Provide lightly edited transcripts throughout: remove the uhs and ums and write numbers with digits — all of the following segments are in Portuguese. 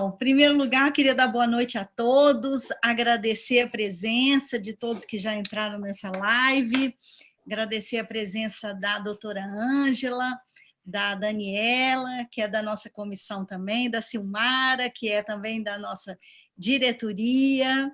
Em primeiro lugar, queria dar boa noite a todos, agradecer a presença de todos que já entraram nessa live, agradecer a presença da doutora Ângela, da Daniela, que é da nossa comissão também, da Silmara, que é também da nossa diretoria.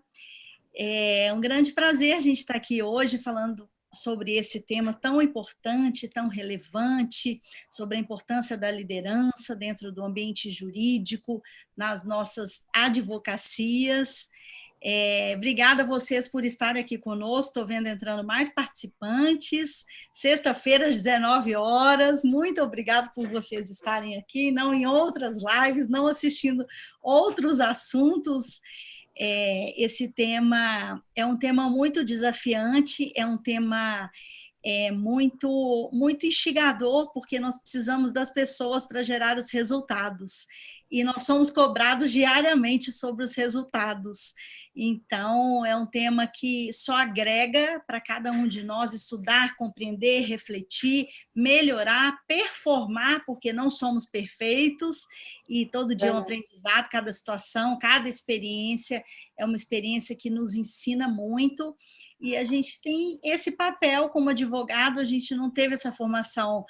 É um grande prazer a gente estar aqui hoje falando sobre esse tema tão importante, tão relevante, sobre a importância da liderança dentro do ambiente jurídico, nas nossas advocacias. Obrigada a vocês por estarem aqui conosco, estou vendo entrando mais participantes, sexta-feira às 19 horas, muito obrigado por vocês estarem aqui, não em outras lives, não assistindo outros assuntos. Esse tema é um tema muito desafiante, é um tema muito instigador, porque nós precisamos das pessoas para gerar os resultados, e nós somos cobrados diariamente sobre os resultados. Então, é um tema que só agrega para cada um de nós estudar, compreender, refletir, melhorar, performar, porque não somos perfeitos, e todo dia é um aprendizado, cada situação, cada experiência é uma experiência que nos ensina muito, e a gente tem esse papel como advogado, a gente não teve essa formação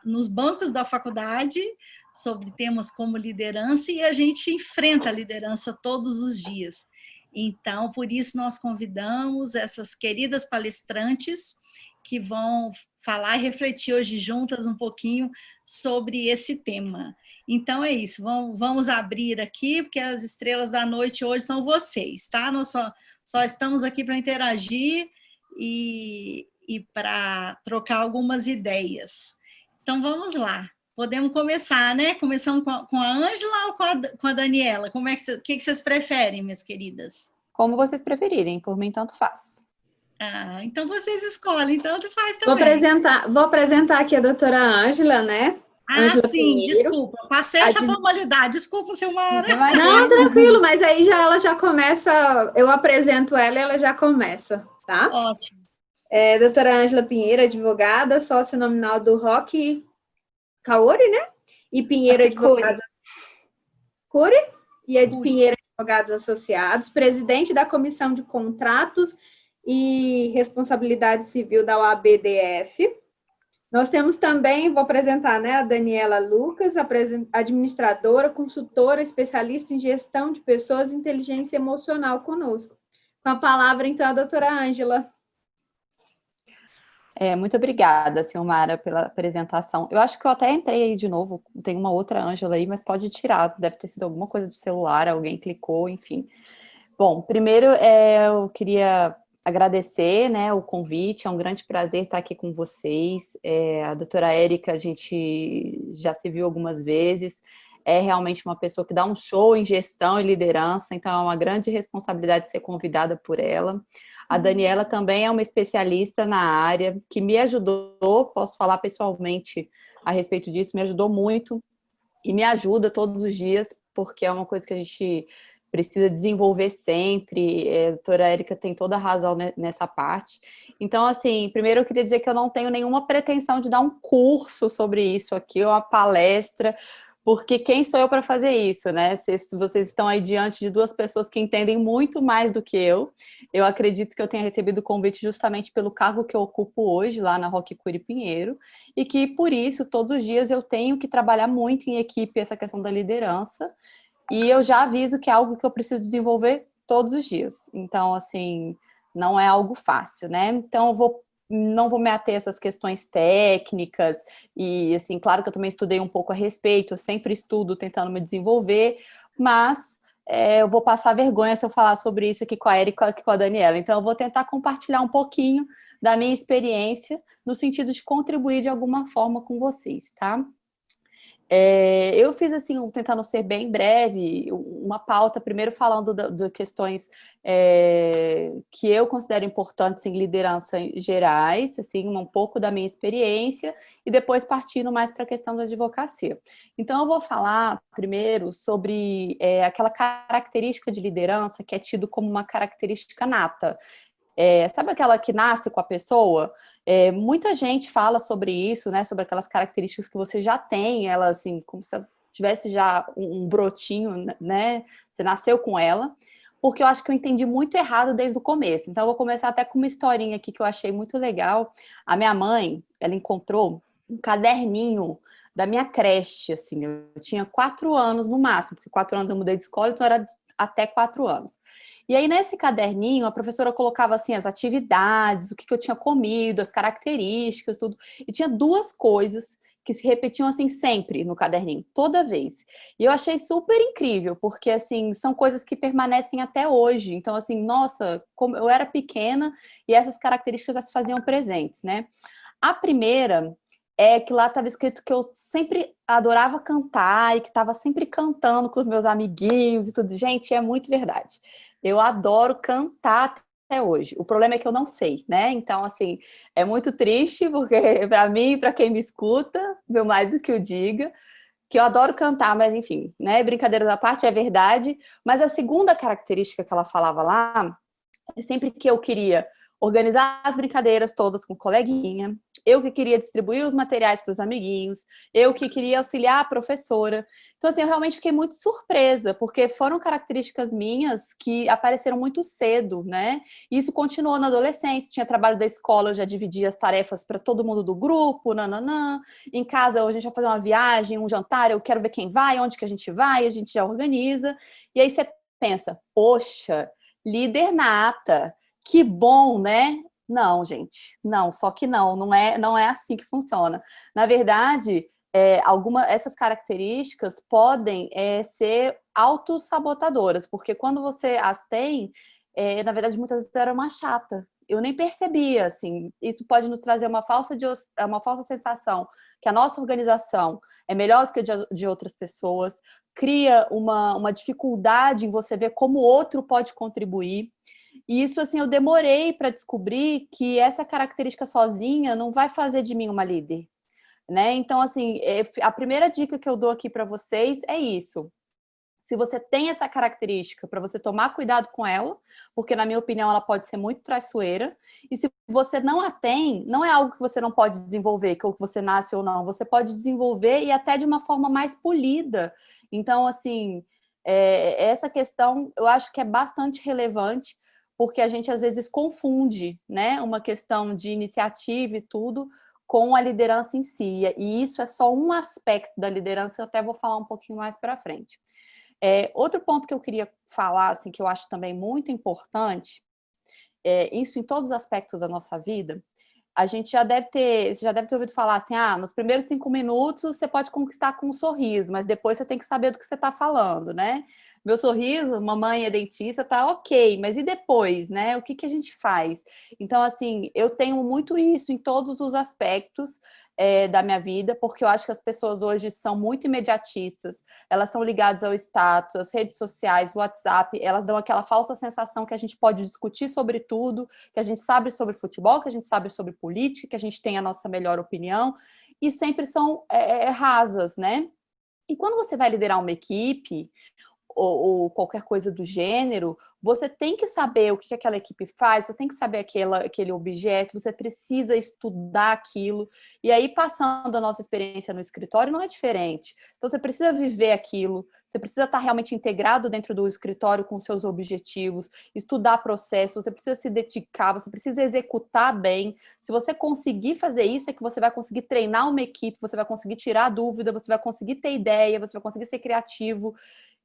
nos bancos da faculdade, sobre temas como liderança, e a gente enfrenta a liderança todos os dias. Então, por isso, nós convidamos essas queridas palestrantes que vão falar e refletir hoje juntas um pouquinho sobre esse tema. Então, é isso, vamos abrir aqui, porque as estrelas da noite hoje são vocês, tá? Nós só estamos aqui para interagir e para trocar algumas ideias. Então, vamos lá. Podemos começar, né? Começamos com a Ângela ou com a Daniela? O que vocês preferem, minhas queridas? Como vocês preferirem, por mim tanto faz. Então vocês escolhem, tanto faz também. Vou apresentar aqui a doutora Ângela, né? Ângela sim, Pinheiro. Desculpa, passei essa formalidade, desculpa, Silmara. Não, tranquilo, mas aí ela já começa, eu apresento ela e ela já começa, tá? Ótimo. Doutora Ângela Pinheiro, advogada, sócia nominal do Roque Kaori, né? E Pinheiro Advogados... Cury? E Pinheiro Advogados Associados, presidente da Comissão de Contratos e Responsabilidade Civil da OAB-DF. Nós temos também, vou apresentar, né, a Daniela Lucas, administradora, consultora, especialista em gestão de pessoas e inteligência emocional conosco. Com a palavra, então, a doutora Ângela. Muito obrigada, Silmara, pela apresentação. Eu acho que eu até entrei aí de novo, tem uma outra Ângela aí, mas pode tirar, deve ter sido alguma coisa de celular, alguém clicou, enfim. Bom, primeiro eu queria agradecer, né, o convite, é um grande prazer estar aqui com vocês. A doutora Érica, a gente já se viu algumas vezes, é realmente uma pessoa que dá um show em gestão e liderança, então é uma grande responsabilidade ser convidada por ela. A Daniela também é uma especialista na área, que me ajudou, posso falar pessoalmente a respeito disso, me ajudou muito e me ajuda todos os dias, porque é uma coisa que a gente precisa desenvolver sempre. A doutora Érica tem toda a razão nessa parte. Então, assim, primeiro eu queria dizer que eu não tenho nenhuma pretensão de dar um curso sobre isso aqui, uma palestra, porque quem sou eu para fazer isso, né? Vocês estão aí diante de duas pessoas que entendem muito mais do que eu. Eu acredito que eu tenha recebido o convite justamente pelo cargo que eu ocupo hoje, lá na Roque Cury Pinheiro, e que, por isso, todos os dias eu tenho que trabalhar muito em equipe essa questão da liderança, e eu já aviso que é algo que eu preciso desenvolver todos os dias. Então, assim, não é algo fácil, né? Então, não vou me ater a essas questões técnicas, e, assim, claro que eu também estudei um pouco a respeito, eu sempre estudo tentando me desenvolver, mas eu vou passar vergonha se eu falar sobre isso aqui com a Érica e com a Daniela. Então, eu vou tentar compartilhar um pouquinho da minha experiência, no sentido de contribuir de alguma forma com vocês, tá? Eu fiz, assim, tentando ser bem breve, uma pauta, primeiro falando de questões que eu considero importantes em liderança gerais, assim, um pouco da minha experiência, e depois partindo mais para a questão da advocacia. Então, eu vou falar primeiro sobre aquela característica de liderança que é tido como uma característica nata. Sabe aquela que nasce com a pessoa? Muita gente fala sobre isso, né? Sobre aquelas características que você já tem, ela assim, como se tivesse já um brotinho, né? Você nasceu com ela, porque eu acho que eu entendi muito errado desde o começo. Então, eu vou começar até com uma historinha aqui que eu achei muito legal. A minha mãe, ela encontrou um caderninho da minha creche, assim, eu tinha 4 anos no máximo, porque 4 anos eu mudei de escola, então era até 4 anos. E aí, nesse caderninho, a professora colocava, assim, as atividades, o que eu tinha comido, as características, tudo. E tinha 2 coisas que se repetiam, assim, sempre no caderninho, toda vez. E eu achei super incrível, porque, assim, são coisas que permanecem até hoje. Então, assim, nossa, como eu era pequena e essas características já se faziam presentes, né? A primeira é que lá estava escrito que eu sempre adorava cantar e que estava sempre cantando com os meus amiguinhos e tudo. Gente, é muito verdade. Eu adoro cantar até hoje. O problema é que eu não sei, né? Então, assim, é muito triste, porque para mim, para quem me escuta, meu mais do que o diga, que eu adoro cantar, mas enfim, né? Brincadeiras à parte, é verdade. Mas a segunda característica que ela falava lá é sempre que eu queria organizar as brincadeiras todas com o coleguinha, eu que queria distribuir os materiais para os amiguinhos, eu que queria auxiliar a professora. Então, assim, eu realmente fiquei muito surpresa, porque foram características minhas que apareceram muito cedo, né? E isso continuou na adolescência, tinha trabalho da escola, eu já dividia as tarefas para todo mundo do grupo, nananã. Em casa, a gente vai fazer uma viagem, um jantar, eu quero ver quem vai, onde que a gente já organiza. E aí você pensa, poxa, líder nata, que bom, né? Não, gente, não, só que não é assim que funciona. Na verdade, essas características podem ser autossabotadoras, porque quando você as tem, na verdade, muitas vezes era uma chata. Eu nem percebia, assim, isso pode nos trazer uma falsa sensação que a nossa organização é melhor do que a de outras pessoas, cria uma dificuldade em você ver como o outro pode contribuir. E isso, assim, eu demorei para descobrir que essa característica sozinha não vai fazer de mim uma líder, né? Então, assim, a primeira dica que eu dou aqui para vocês é isso. Se você tem essa característica, para você tomar cuidado com ela, porque, na minha opinião, ela pode ser muito traiçoeira. E se você não a tem, não é algo que você não pode desenvolver, que ou que você nasce ou não. Você pode desenvolver e até de uma forma mais polida. Então, assim, essa questão eu acho que é bastante relevante, porque a gente às vezes confunde, né, uma questão de iniciativa e tudo com a liderança em si. E isso é só um aspecto da liderança, eu até vou falar um pouquinho mais para frente. Outro ponto que eu queria falar, assim, que eu acho também muito importante, isso em todos os aspectos da nossa vida, você já deve ter ouvido falar assim, nos primeiros 5 minutos você pode conquistar com um sorriso, mas depois você tem que saber do que você está falando, né? Meu sorriso, mamãe é dentista, tá ok, mas e depois, né? O que a gente faz? Então, assim, eu tenho muito isso em todos os aspectos da minha vida, porque eu acho que as pessoas hoje são muito imediatistas, elas são ligadas ao status, às redes sociais, WhatsApp, elas dão aquela falsa sensação que a gente pode discutir sobre tudo, que a gente sabe sobre futebol, que a gente sabe sobre política, que a gente tem a nossa melhor opinião, e sempre são rasas, né? E quando você vai liderar uma equipe, ou qualquer coisa do gênero, você tem que saber o que aquela equipe faz, você tem que saber aquele objeto, você precisa estudar aquilo. E aí, passando a nossa experiência no escritório, não é diferente. Então, você precisa viver aquilo, você precisa estar realmente integrado dentro do escritório com seus objetivos, estudar processo, você precisa se dedicar, você precisa executar bem. Se você conseguir fazer isso, é que você vai conseguir treinar uma equipe, você vai conseguir tirar dúvida, você vai conseguir ter ideia, você vai conseguir ser criativo.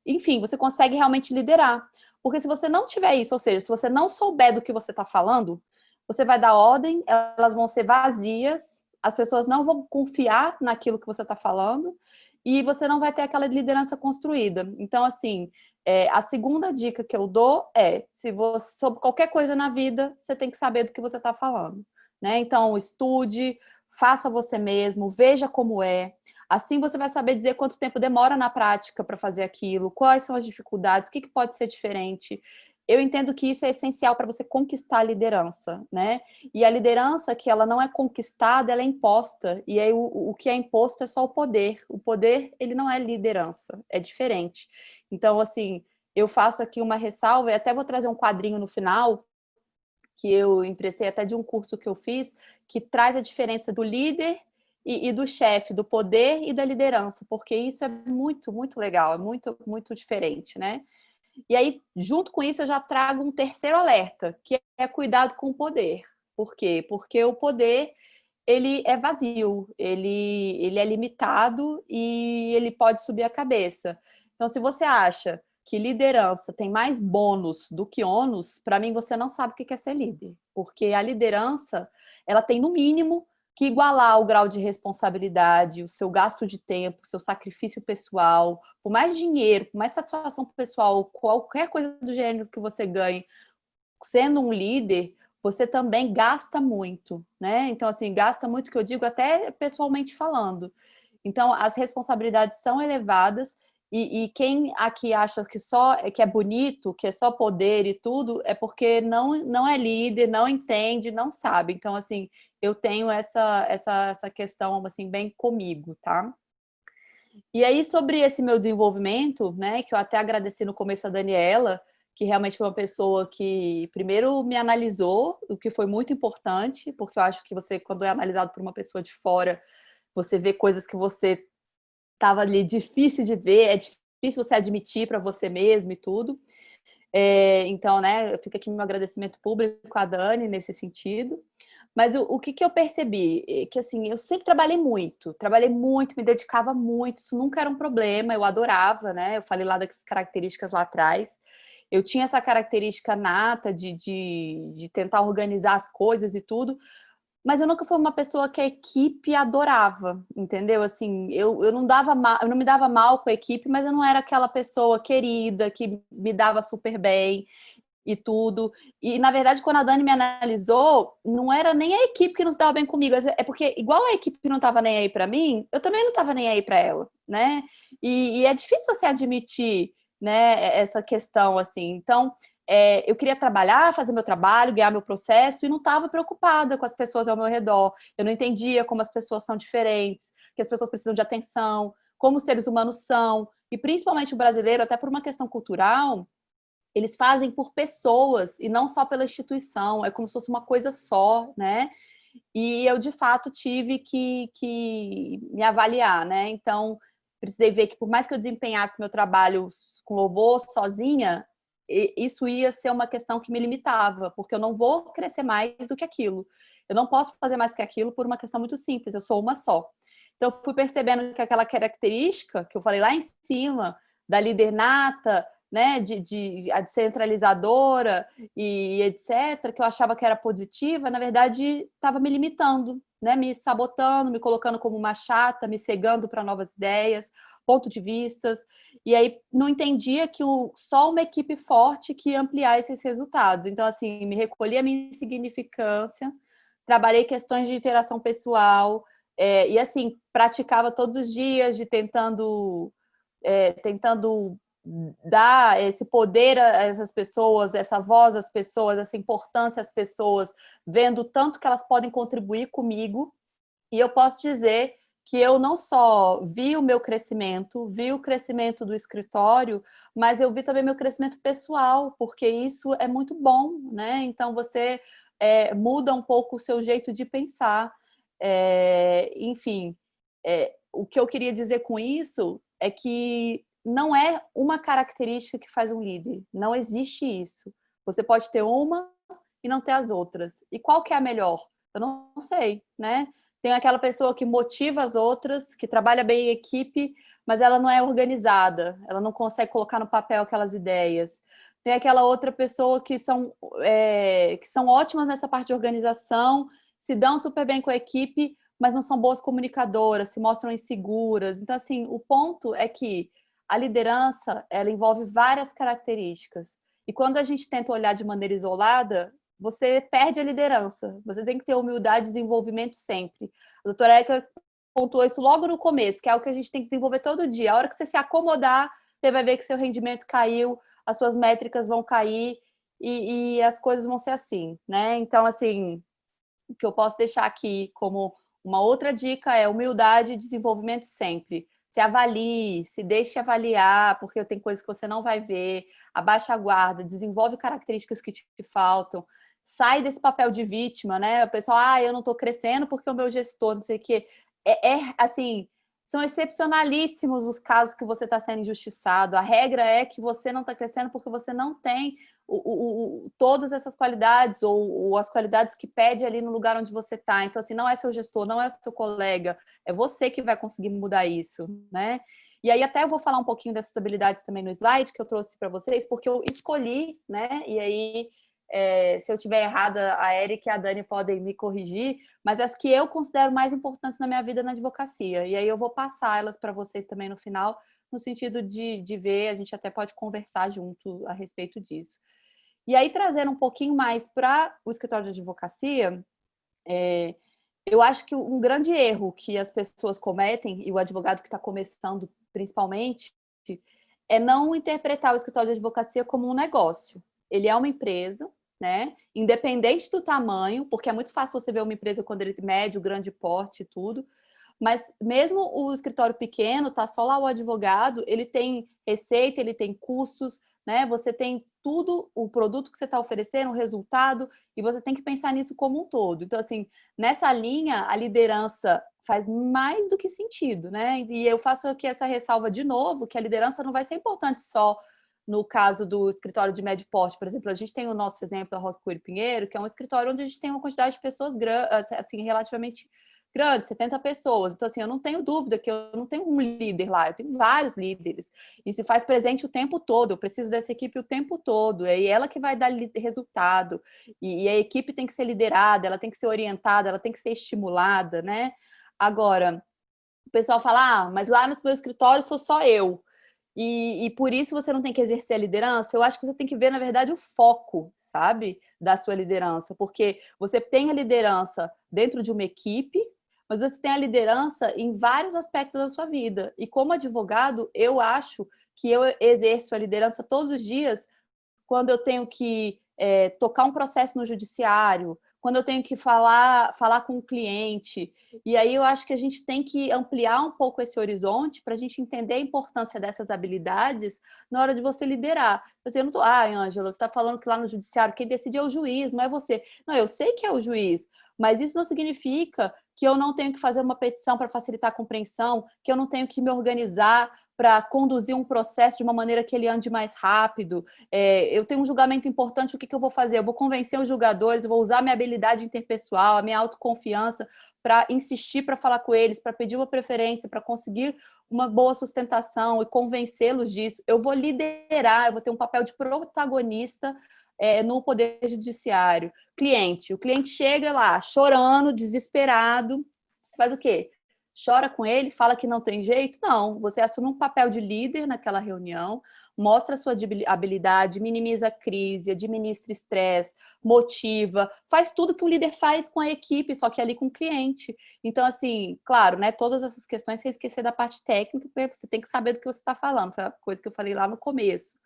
Enfim, você consegue realmente liderar. Porque se você não tiver isso, ou seja, se você não souber do que você está falando, você vai dar ordem, elas vão ser vazias, as pessoas não vão confiar naquilo que você está falando e você não vai ter aquela liderança construída. Então, assim, a segunda dica que eu dou se você, sobre qualquer coisa na vida, você tem que saber do que você está falando, né? Então, estude, faça você mesmo, veja como é. Assim você vai saber dizer quanto tempo demora na prática para fazer aquilo, quais são as dificuldades, o que pode ser diferente. Eu entendo que isso é essencial para você conquistar a liderança, né? E a liderança, que ela não é conquistada, ela é imposta. E aí o que é imposto é só o poder. O poder, ele não é liderança, é diferente. Então, assim, eu faço aqui uma ressalva, e até vou trazer um quadrinho no final, que eu emprestei até de um curso que eu fiz, que traz a diferença do líder e do chefe, do poder e da liderança, porque isso é muito, muito legal, é muito, muito diferente, né? E aí, junto com isso, eu já trago um terceiro alerta, que é cuidado com o poder. Por quê? Porque o poder, ele é vazio, ele é limitado e ele pode subir a cabeça. Então, se você acha que liderança tem mais bônus do que ônus, para mim você não sabe o que é ser líder. Porque a liderança, ela tem no mínimo que igualar o grau de responsabilidade, o seu gasto de tempo, o seu sacrifício pessoal, por mais dinheiro, por mais satisfação pessoal, qualquer coisa do gênero que você ganhe, sendo um líder, você também gasta muito, né? Então, assim, gasta muito, que eu digo até pessoalmente falando. Então, as responsabilidades são elevadas e quem aqui acha que é bonito, que é só poder e tudo, é porque não é líder, não entende, não sabe. Então, assim, eu tenho essa questão assim bem comigo, tá? E aí, sobre esse meu desenvolvimento, né, que eu até agradeci no começo a Daniela, que realmente foi uma pessoa que primeiro me analisou, o que foi muito importante, porque eu acho que você, quando é analisado por uma pessoa de fora, você vê coisas que você estava ali difícil de ver, é difícil você admitir para você mesmo e tudo. Então, né, fica aqui meu agradecimento público à Dani nesse sentido. Mas o que eu percebi? Que, assim, eu sempre trabalhei muito, me dedicava muito, isso nunca era um problema, eu adorava, né? Eu falei lá das características lá atrás. Eu tinha essa característica nata de tentar organizar as coisas e tudo, mas eu nunca fui uma pessoa que a equipe adorava, entendeu? Assim, eu não dava mal, eu não me dava mal com a equipe, mas eu não era aquela pessoa querida que me dava super bem e tudo. E, na verdade, quando a Dani me analisou, não era nem a equipe que não estava bem comigo, é porque, igual a equipe não estava nem aí para mim, eu também não estava nem aí para ela, né? E é difícil você admitir, né, essa questão, assim. Então, eu queria trabalhar, fazer meu trabalho, ganhar meu processo, e não estava preocupada com as pessoas ao meu redor. Eu não entendia como as pessoas são diferentes, que as pessoas precisam de atenção, como os seres humanos são, e principalmente o brasileiro, até por uma questão cultural, eles fazem por pessoas e não só pela instituição, é como se fosse uma coisa só, né? E eu, de fato, tive que me avaliar, né? Então, precisei ver que, por mais que eu desempenhasse meu trabalho com louvor sozinha, isso ia ser uma questão que me limitava, porque eu não vou crescer mais do que aquilo. Eu não posso fazer mais que aquilo por uma questão muito simples, eu sou uma só. Então, eu fui percebendo que aquela característica que eu falei lá em cima, da líder nata, né, a descentralizadora e etc., que eu achava que era positiva, na verdade, estava me limitando, né, me sabotando, me colocando como uma chata, me cegando para novas ideias, pontos de vistas, e aí não entendia que só uma equipe forte que ia ampliar esses resultados. Então, assim, me recolhi a minha insignificância, trabalhei questões de interação pessoal, e assim, praticava todos os dias de tentando dar esse poder a essas pessoas, essa voz às pessoas, essa importância às pessoas, vendo o tanto que elas podem contribuir comigo. E eu posso dizer que eu não só vi o meu crescimento, vi o crescimento do escritório, mas eu vi também meu crescimento pessoal, porque isso é muito bom, né? Então você muda um pouco o seu jeito de pensar. Enfim, o que eu queria dizer com isso é que não é uma característica que faz um líder. Não existe isso. Você pode ter uma e não ter as outras. E qual que é a melhor? Eu não sei, né? Tem aquela pessoa que motiva as outras, que trabalha bem em equipe, mas ela não é organizada. Ela não consegue colocar no papel aquelas ideias. Tem aquela outra pessoa que são ótimas nessa parte de organização, se dão super bem com a equipe, mas não são boas comunicadoras, se mostram inseguras. Então, assim, o ponto é que a liderança, ela envolve várias características. E quando a gente tenta olhar de maneira isolada, você perde a liderança. Você tem que ter humildade e desenvolvimento sempre. A doutora Ecker pontuou isso logo no começo, que é o que a gente tem que desenvolver todo dia. A hora que você se acomodar, você vai ver que seu rendimento caiu, as suas métricas vão cair e as coisas vão ser assim, né? Então, assim, o que eu posso deixar aqui como uma outra dica é humildade e desenvolvimento sempre. Se avalie, se deixe avaliar, porque tem coisas que você não vai ver, abaixa a guarda, desenvolve características que te faltam, sai desse papel de vítima, né? O pessoal, eu não estou crescendo porque o meu gestor, não sei o quê. assim, são excepcionalíssimos os casos que você está sendo injustiçado. A regra é que você não está crescendo porque você não tem todas essas qualidades ou as qualidades que pede ali no lugar onde você está. Então, assim, não é seu gestor, não é seu colega, é você que vai conseguir mudar isso, né? E aí até eu vou falar um pouquinho dessas habilidades também no slide que eu trouxe para vocês, porque eu escolhi, né? E aí, se eu tiver errada, a Erika e a Dani podem me corrigir, mas as que eu considero mais importantes na minha vida na advocacia. E aí eu vou passar elas para vocês também no final, no sentido de ver, a gente até pode conversar junto a respeito disso. E aí, trazendo um pouquinho mais para o escritório de advocacia, eu acho que um grande erro que as pessoas cometem, e o advogado que está começando principalmente, é não interpretar o escritório de advocacia como um negócio. Ele é uma empresa, né? Independente do tamanho, porque é muito fácil você ver uma empresa quando ele é médio, grande porte e tudo, mas mesmo o escritório pequeno, tá só lá o advogado, ele tem receita, ele tem custos, né? Você tem tudo, o produto que você está oferecendo, o resultado, e você tem que pensar nisso como um todo. Então, assim, nessa linha, a liderança faz mais do que sentido, né? E eu faço aqui essa ressalva de novo, que a liderança não vai ser importante só no caso do escritório de médio porte. Por exemplo, a gente tem o nosso exemplo, a Roque Coelho Pinheiro, que é um escritório onde a gente tem uma quantidade de pessoas assim, relativamente grande, 70 pessoas. Então, assim, eu não tenho dúvida que eu não tenho um líder lá, eu tenho vários líderes. E se faz presente o tempo todo, eu preciso dessa equipe o tempo todo. É ela que vai dar resultado. E a equipe tem que ser liderada, ela tem que ser orientada, ela tem que ser estimulada, né? Agora, o pessoal fala, mas lá no meu escritório sou só eu. E por isso você não tem que exercer a liderança. Eu acho que você tem que ver, na verdade, o foco, sabe, da sua liderança. Porque você tem a liderança dentro de uma equipe, mas você tem a liderança em vários aspectos da sua vida. E como advogado, eu acho que eu exerço a liderança todos os dias quando eu tenho que tocar um processo no judiciário, quando eu tenho que falar com o cliente. E aí eu acho que a gente tem que ampliar um pouco esse horizonte para a gente entender a importância dessas habilidades na hora de você liderar. Assim, eu não tô, Ângela, você está falando que lá no judiciário quem decide é o juiz, não é você. Não, eu sei que é o juiz, mas isso não significa que eu não tenho que fazer uma petição para facilitar a compreensão, que eu não tenho que me organizar para conduzir um processo de uma maneira que ele ande mais rápido. Eu tenho um julgamento importante, o que eu vou fazer? Eu vou convencer os julgadores, eu vou usar a minha habilidade interpessoal, a minha autoconfiança para insistir, para falar com eles, para pedir uma preferência, para conseguir uma boa sustentação e convencê-los disso. Eu vou liderar, eu vou ter um papel de protagonista no Poder Judiciário. O cliente chega lá chorando, desesperado, faz o quê? Chora com ele, fala que não tem jeito? Não, você assume um papel de líder naquela reunião, mostra a sua habilidade, minimiza a crise, administra estresse, motiva, faz tudo que um líder faz com a equipe, só que ali com o cliente. Então, assim, claro, né, todas essas questões sem esquecer da parte técnica, porque você tem que saber do que você está falando, foi a coisa que eu falei lá no começo.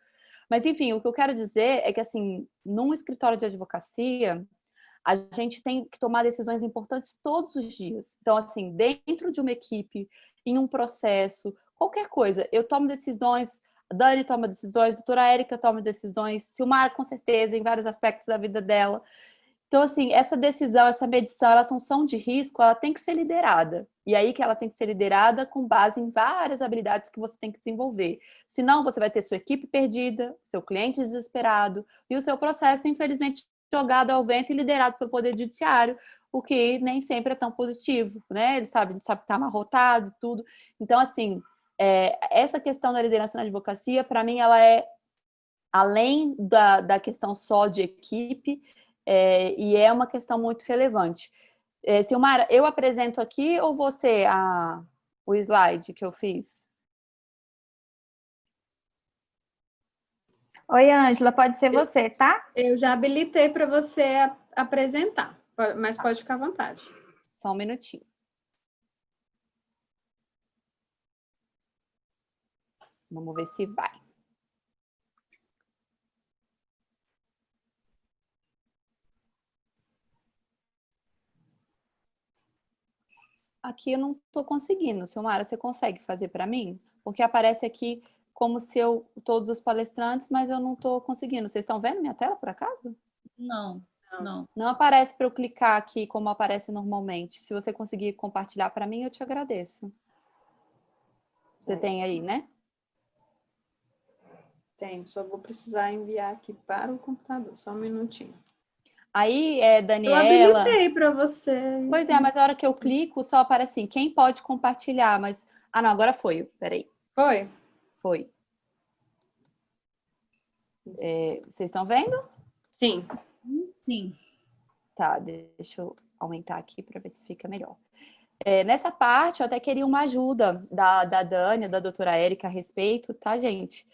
Mas, enfim, o que eu quero dizer é que, assim, num escritório de advocacia, a gente tem que tomar decisões importantes todos os dias. Então, assim, dentro de uma equipe, em um processo, qualquer coisa, eu tomo decisões, a Dani toma decisões, a doutora Érica toma decisões, Silmar, com certeza, em vários aspectos da vida dela. Então, assim, essa decisão, essa medição, essa assunção de risco, ela tem que ser liderada. E aí que ela tem que ser liderada com base em várias habilidades que você tem que desenvolver. Senão, você vai ter sua equipe perdida, seu cliente desesperado e o seu processo, infelizmente, jogado ao vento e liderado pelo Poder Judiciário, o que nem sempre é tão positivo, né? A gente sabe que está amarrotado, tudo. Então, assim, essa questão da liderança na advocacia, para mim, ela é além da questão só de equipe, e é uma questão muito relevante. Silmara, eu apresento aqui ou você o slide que eu fiz? Oi, Ângela, pode ser você, tá? Eu já habilitei para você apresentar, mas pode ficar à vontade. Só um minutinho. Vamos ver se vai. Aqui eu não estou conseguindo. Silmara, você consegue fazer para mim? Porque aparece aqui como se todos os palestrantes, mas eu não estou conseguindo. Vocês estão vendo minha tela, por acaso? Não. Não. Não aparece para eu clicar aqui como aparece normalmente. Se você conseguir compartilhar para mim, eu te agradeço. Você tem aí, né? Tem, só vou precisar enviar aqui para o computador, só um minutinho. Aí, Eu Daniela... habilitei para você. Pois é, mas a hora que eu clico, só aparece assim, quem pode compartilhar, mas... Ah, não, agora foi. Peraí. Foi? Foi. Vocês estão vendo? Sim. Sim. Tá, deixa eu aumentar aqui para ver se fica melhor. Nessa parte, eu até queria uma ajuda da Dani, da doutora Érica a respeito, tá, gente?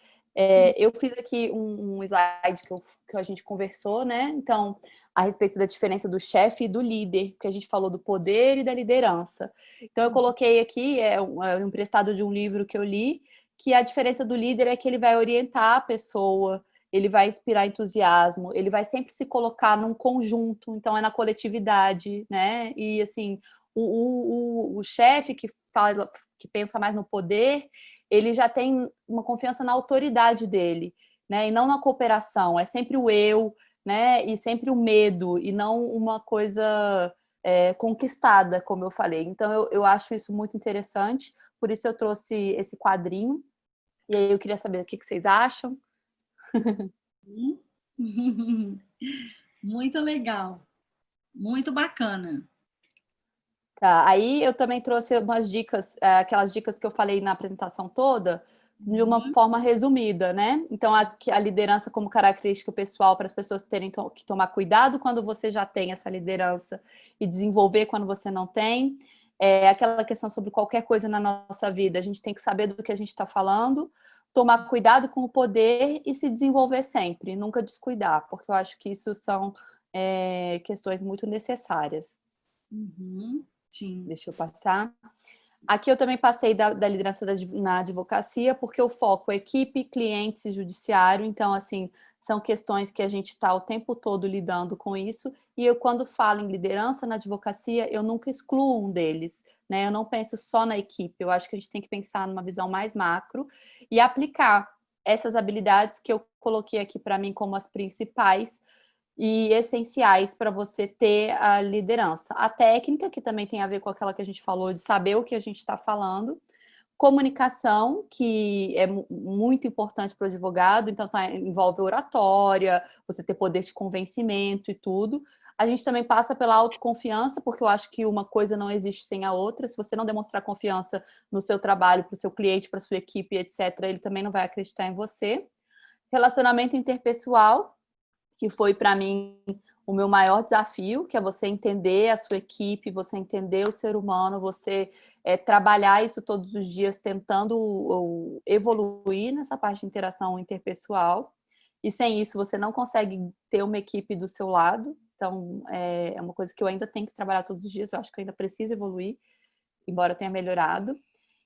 Eu fiz aqui um slide que a gente conversou, né? Então, a respeito da diferença do chefe e do líder, porque a gente falou do poder e da liderança. Então, eu coloquei aqui, um emprestado de um livro que eu li, que a diferença do líder é que ele vai orientar a pessoa, ele vai inspirar entusiasmo, ele vai sempre se colocar num conjunto, então é na coletividade, né? E assim, o chefe que pensa mais no poder, ele já tem uma confiança na autoridade dele, né? E não na cooperação. É sempre o eu, né? E sempre o medo, e não uma coisa conquistada, como eu falei. Então, eu acho isso muito interessante, por isso eu trouxe esse quadrinho. E aí eu queria saber o que vocês acham. Muito legal. Muito bacana. Tá, aí eu também trouxe umas dicas, aquelas dicas que eu falei na apresentação toda, de uma forma resumida, né? Então, a liderança como característica pessoal para as pessoas terem que tomar cuidado quando você já tem essa liderança e desenvolver quando você não tem. Aquela questão sobre qualquer coisa na nossa vida, a gente tem que saber do que a gente está falando, tomar cuidado com o poder e se desenvolver sempre, nunca descuidar, porque eu acho que isso são questões muito necessárias. Sim. Deixa eu passar. Aqui eu também passei da liderança na advocacia, porque o foco é equipe, clientes e judiciário. Então, assim, são questões que a gente está o tempo todo lidando com isso. E eu, quando falo em liderança na advocacia, eu nunca excluo um deles, né? Eu não penso só na equipe. Eu acho que a gente tem que pensar numa visão mais macro e aplicar essas habilidades que eu coloquei aqui para mim como as principais e essenciais para você ter a liderança. A técnica, que também tem a ver com aquela que a gente falou, de saber o que a gente está falando. Comunicação, que é muito importante para o advogado, então envolve oratória, você ter poder de convencimento e tudo. A gente também passa pela autoconfiança, porque eu acho que uma coisa não existe sem a outra. Se você não demonstrar confiança no seu trabalho, para o seu cliente, para a sua equipe, etc., ele também não vai acreditar em você. Relacionamento interpessoal, que foi para mim o meu maior desafio, que é você entender a sua equipe, você entender o ser humano, você trabalhar isso todos os dias, tentando evoluir nessa parte de interação interpessoal. E sem isso, você não consegue ter uma equipe do seu lado. Então, é uma coisa que eu ainda tenho que trabalhar todos os dias, eu acho que eu ainda preciso evoluir, embora eu tenha melhorado.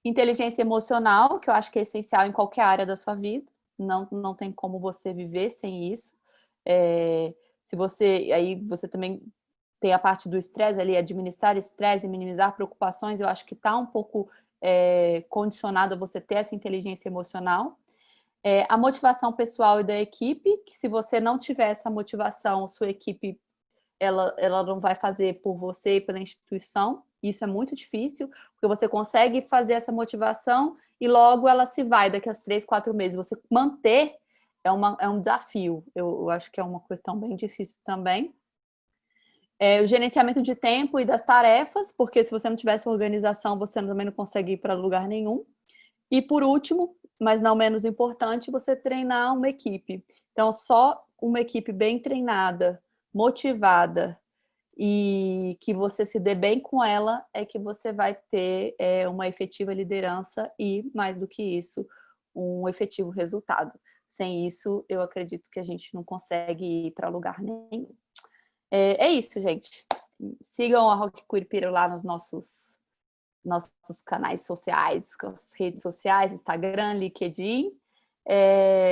Inteligência emocional, que eu acho que é essencial em qualquer área da sua vida. Não tem como você viver sem isso. Se você, aí você também tem a parte do estresse ali, administrar estresse e minimizar preocupações, eu acho que está um pouco condicionado a você ter essa inteligência emocional. A motivação pessoal e da equipe, que se você não tiver essa motivação, sua equipe ela não vai fazer por você e pela instituição. Isso é muito difícil, porque você consegue fazer essa motivação e logo ela se vai daqui a 3, 4 meses. Você manter é um desafio. Eu acho que é uma questão bem difícil também. O gerenciamento de tempo e das tarefas, porque se você não tivesse organização, você também não consegue ir para lugar nenhum. E por último, mas não menos importante, você treinar uma equipe. Então, só uma equipe bem treinada, motivada e que você se dê bem com ela é que você vai ter uma efetiva liderança e, mais do que isso, um efetivo resultado. Sem isso, eu acredito que a gente não consegue ir para lugar nenhum. É isso, gente. Sigam a Rock Curipiro lá nos nossos canais sociais, as redes sociais, Instagram, LinkedIn.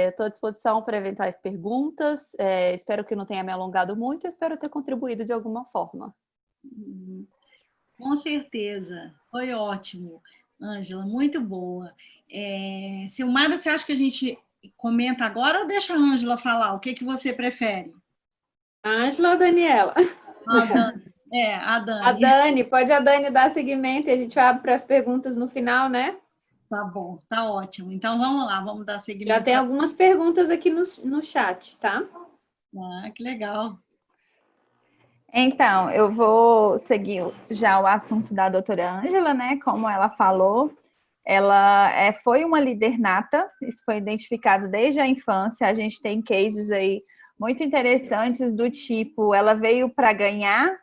Estou à disposição para eventuais perguntas. Espero que não tenha me alongado muito. Espero ter contribuído de alguma forma. Com certeza. Foi ótimo, Ângela. Muito boa. Silmara, você acha que a gente comenta agora ou deixa a Ângela falar? O que você prefere? Ângela ou Daniela? A Dani. A A Dani. Dani, pode a Dani dar seguimento e a gente abre para as perguntas no final, né? Tá bom, tá ótimo. Então vamos lá, vamos dar Já seguimento. tem algumas perguntas aqui no chat, tá? Que legal. Então, eu vou seguir já o assunto da doutora Ângela, né? Como ela falou, ela foi uma líder nata, isso foi identificado desde a infância. A gente tem cases aí muito interessantes do tipo, ela veio para ganhar,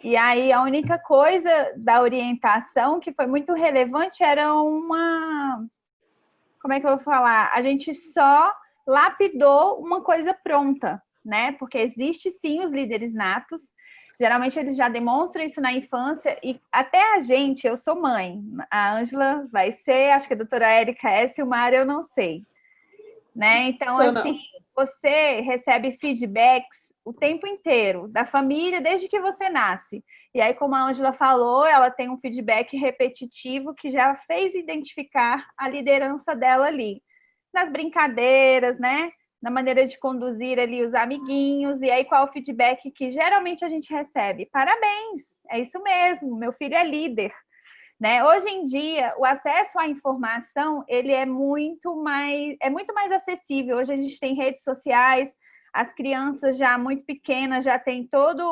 e aí a única coisa da orientação que foi muito relevante era como é que eu vou falar? A gente só lapidou uma coisa pronta, né? Porque existe sim os líderes natos. Geralmente eles já demonstram isso na infância e até a gente, eu sou mãe, a Ângela vai ser, acho que a doutora Érica é, Silmara, eu não sei, né? Então, assim, você recebe feedbacks o tempo inteiro da família desde que você nasce. E aí, como a Ângela falou, ela tem um feedback repetitivo que já fez identificar a liderança dela ali. Nas brincadeiras, né? Na maneira de conduzir ali os amiguinhos. E aí, qual é o feedback que geralmente a gente recebe? Parabéns, é isso mesmo, meu filho é líder. Né? Hoje em dia, o acesso à informação ele é muito mais acessível. Hoje a gente tem redes sociais, as crianças já muito pequenas já têm todos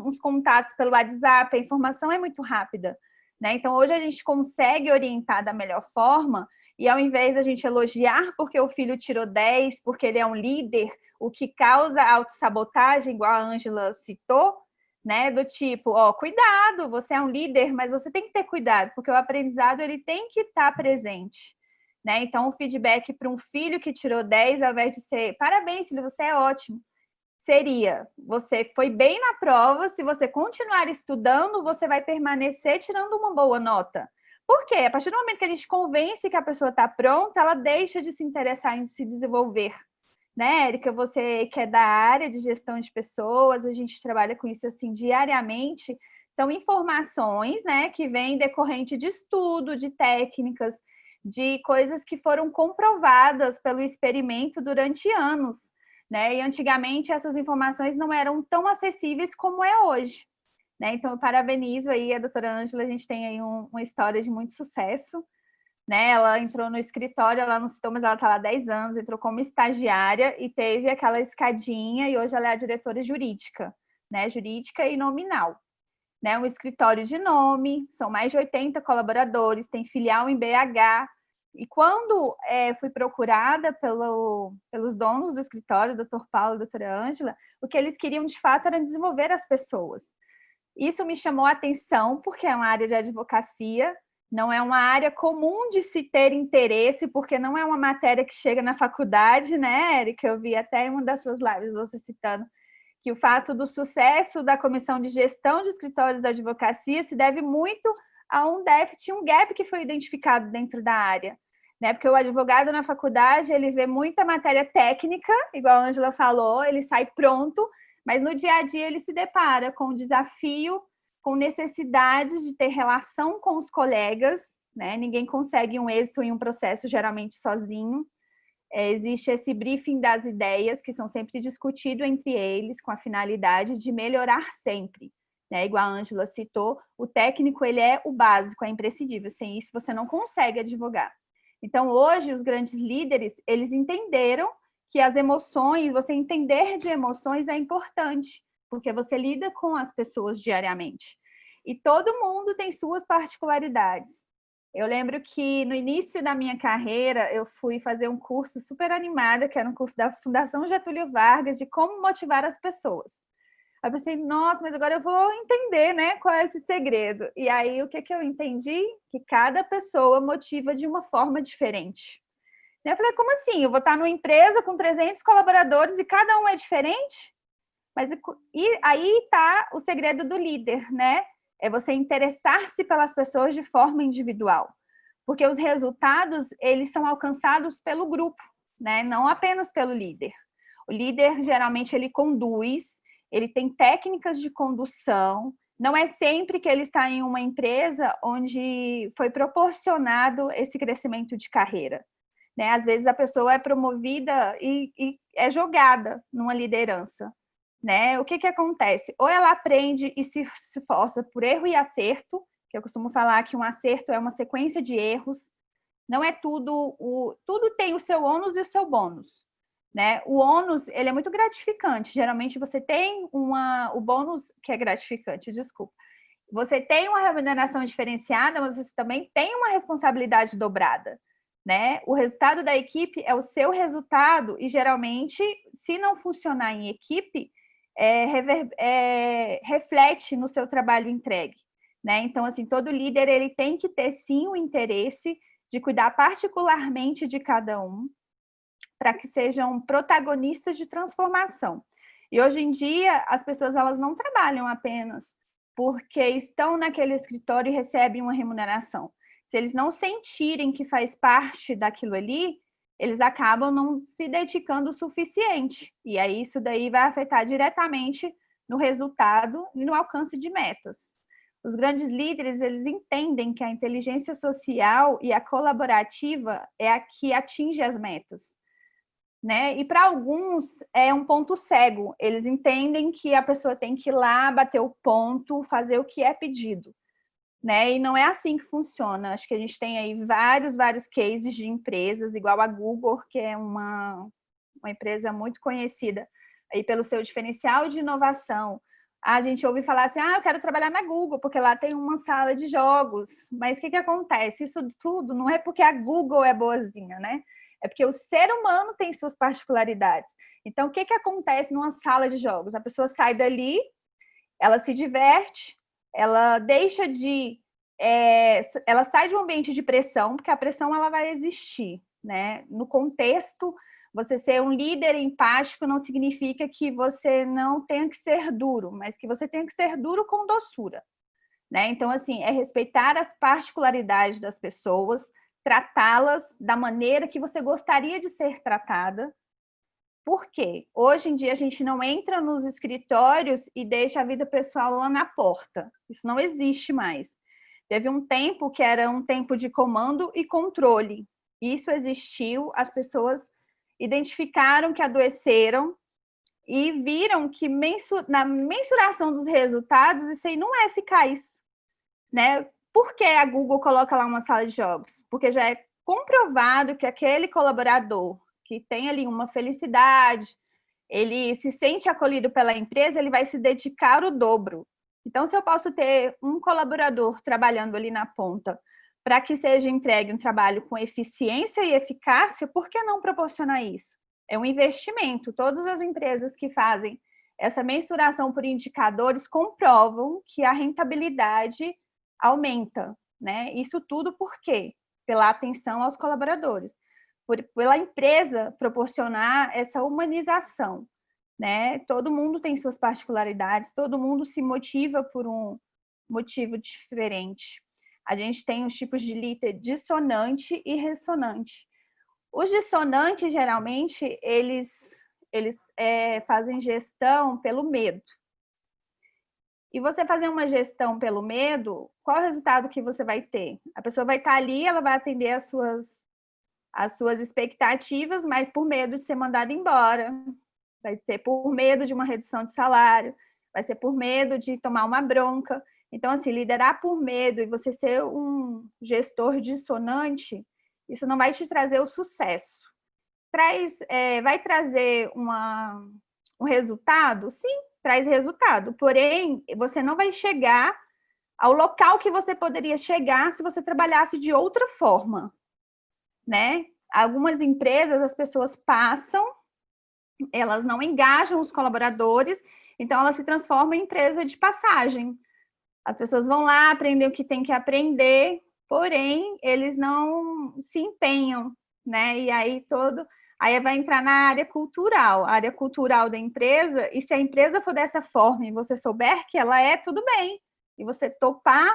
uns contatos pelo WhatsApp, a informação é muito rápida. Né? Então, hoje a gente consegue orientar da melhor forma e ao invés da gente elogiar porque o filho tirou 10, porque ele é um líder, o que causa autossabotagem, igual a Ângela citou, né? Do tipo, cuidado, você é um líder, mas você tem que ter cuidado, porque o aprendizado ele tem que estar presente, né? Então, o feedback para um filho que tirou 10, ao invés de ser parabéns, filho, você é ótimo, seria, você foi bem na prova, se você continuar estudando, você vai permanecer tirando uma boa nota. Por quê? A partir do momento que a gente convence que a pessoa está pronta, ela deixa de se interessar em se desenvolver. Né, Érica, você que é da área de gestão de pessoas, a gente trabalha com isso assim diariamente, são informações, né, que vêm decorrente de estudo, de técnicas, de coisas que foram comprovadas pelo experimento durante anos, né, e antigamente essas informações não eram tão acessíveis como é hoje, né, então eu parabenizo aí a doutora Ângela, a gente tem aí uma história de muito sucesso, né? Ela entrou no escritório, ela não citou, mas ela está lá há 10 anos, entrou como estagiária e teve aquela escadinha e hoje ela é a diretora jurídica, né? Jurídica e nominal. Né? Um escritório de nome, são mais de 80 colaboradores, tem filial em BH. E quando fui procurada pelos donos do escritório, o Dr. Paulo e a doutora Ângela, o que eles queriam de fato era desenvolver as pessoas. Isso me chamou a atenção, porque é uma área de advocacia, não é uma área comum de se ter interesse, porque não é uma matéria que chega na faculdade, né, Érica? Eu vi até em uma das suas lives você citando que o fato do sucesso da Comissão de Gestão de Escritórios da Advocacia se deve muito a um déficit, um gap que foi identificado dentro da área. Né? Porque o advogado na faculdade, ele vê muita matéria técnica, igual a Ângela falou, ele sai pronto, mas no dia a dia ele se depara com o desafio, com necessidades de ter relação com os colegas, né? Ninguém consegue um êxito em um processo geralmente sozinho. Existe esse briefing das ideias que são sempre discutidos entre eles com a finalidade de melhorar sempre. Né? Igual a Ângela citou, o técnico ele é o básico, é imprescindível. Sem isso você não consegue advogar. Então hoje os grandes líderes eles entenderam que as emoções, você entender de emoções é importante, porque você lida com as pessoas diariamente. E todo mundo tem suas particularidades. Eu lembro que no início da minha carreira, eu fui fazer um curso super animada, que era um curso da Fundação Getúlio Vargas, de como motivar as pessoas. Aí eu pensei, nossa, mas agora eu vou entender, né, qual é esse segredo. E aí, o que eu entendi? Que cada pessoa motiva de uma forma diferente. Eu falei, como assim? Eu vou estar numa empresa com 300 colaboradores e cada um é diferente? Mas e aí está o segredo do líder, né? É você interessar-se pelas pessoas de forma individual. Porque os resultados, eles são alcançados pelo grupo, né? Não apenas pelo líder. O líder, geralmente, ele conduz, ele tem técnicas de condução, não é sempre que ele está em uma empresa onde foi proporcionado esse crescimento de carreira. Né? Às vezes a pessoa é promovida e é jogada numa liderança. né? O que acontece? Ou ela aprende e se esforça por erro e acerto, que eu costumo falar que um acerto é uma sequência de erros, não é tudo, tudo tem o seu ônus e o seu bônus, né? O ônus, ele é muito gratificante, geralmente você tem o bônus que é gratificante, desculpa. Você tem uma remuneração diferenciada, mas você também tem uma responsabilidade dobrada, né? O resultado da equipe é o seu resultado e, geralmente, se não funcionar em equipe, reflete no seu trabalho entregue, né? Então, assim, todo líder ele tem que ter, sim, o interesse de cuidar particularmente de cada um, para que sejam protagonistas de transformação. E hoje em dia, as pessoas elas não trabalham apenas porque estão naquele escritório e recebem uma remuneração. Se eles não sentirem que faz parte daquilo ali, eles acabam não se dedicando o suficiente. E aí isso daí vai afetar diretamente no resultado e no alcance de metas. Os grandes líderes, eles entendem que a inteligência social e a colaborativa é a que atinge as metas, né? E para alguns é um ponto cego. Eles entendem que a pessoa tem que ir lá, bater o ponto, fazer o que é pedido, né? E não é assim que funciona. Acho que a gente tem aí vários cases de empresas, igual a Google, que é uma empresa muito conhecida aí pelo seu diferencial de inovação. A gente ouve falar assim, eu quero trabalhar na Google, porque lá tem uma sala de jogos. Mas o que acontece? Isso tudo não é porque a Google é boazinha, né? É porque o ser humano tem suas particularidades. Então, o que acontece numa sala de jogos? A pessoa sai dali, ela se diverte, ela deixa de... ela sai de um ambiente de pressão, porque a pressão ela vai existir, né? No contexto, você ser um líder empático não significa que você não tenha que ser duro, mas que você tenha que ser duro com doçura, né? Então, assim, é respeitar as particularidades das pessoas, tratá-las da maneira que você gostaria de ser tratada. Por quê? Hoje em dia a gente não entra nos escritórios e deixa a vida pessoal lá na porta. Isso não existe mais. Teve um tempo que era um tempo de comando e controle. Isso existiu, as pessoas identificaram que adoeceram e viram que na mensuração dos resultados isso aí não é eficaz, né? Por que a Google coloca lá uma sala de jogos? Porque já é comprovado que aquele colaborador que tem ali uma felicidade, ele se sente acolhido pela empresa, ele vai se dedicar o dobro. Então, se eu posso ter um colaborador trabalhando ali na ponta para que seja entregue um trabalho com eficiência e eficácia, por que não proporcionar isso? É um investimento. Todas as empresas que fazem essa mensuração por indicadores comprovam que a rentabilidade aumenta, né? Isso tudo por quê? Pela atenção aos colaboradores, pela empresa proporcionar essa humanização, né? Todo mundo tem suas particularidades, todo mundo se motiva por um motivo diferente. A gente tem os tipos de líder dissonante e ressonante. Os dissonantes, geralmente, eles fazem gestão pelo medo. E você fazer uma gestão pelo medo, qual é o resultado que você vai ter? A pessoa vai estar ali, ela vai atender as suas expectativas, mas por medo de ser mandada embora, vai ser por medo de uma redução de salário, vai ser por medo de tomar uma bronca. Então, assim, liderar por medo e você ser um gestor dissonante, isso não vai te trazer o sucesso. Vai trazer um resultado? Sim, traz resultado. Porém, você não vai chegar ao local que você poderia chegar se você trabalhasse de outra forma, né? Algumas empresas, as pessoas passam, elas não engajam os colaboradores, então elas se transformam em empresa de passagem. As pessoas vão lá, aprender o que tem que aprender, porém, eles não se empenham, né? E aí vai entrar na área cultural, a área cultural da empresa, e se a empresa for dessa forma e você souber que ela é, tudo bem. E você topar,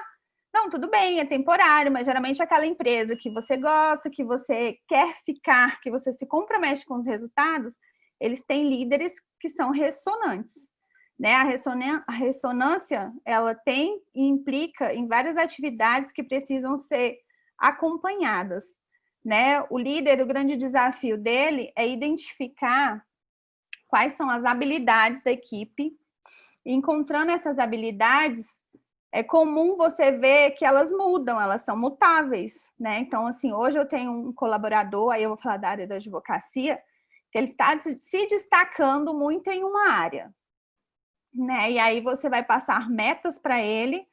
não, tudo bem, é temporário, mas geralmente é aquela empresa que você gosta, que você quer ficar, que você se compromete com os resultados, eles têm líderes que são ressonantes, né? A ressonância, ela tem e implica em várias atividades que precisam ser acompanhadas, né? O líder, o grande desafio dele é identificar quais são as habilidades da equipe. E encontrando essas habilidades, é comum você ver que elas mudam, elas são mutáveis, né? Então, assim, hoje eu tenho um colaborador, aí eu vou falar da área da advocacia, que ele está se destacando muito em uma área, né? E aí você vai passar metas para ele,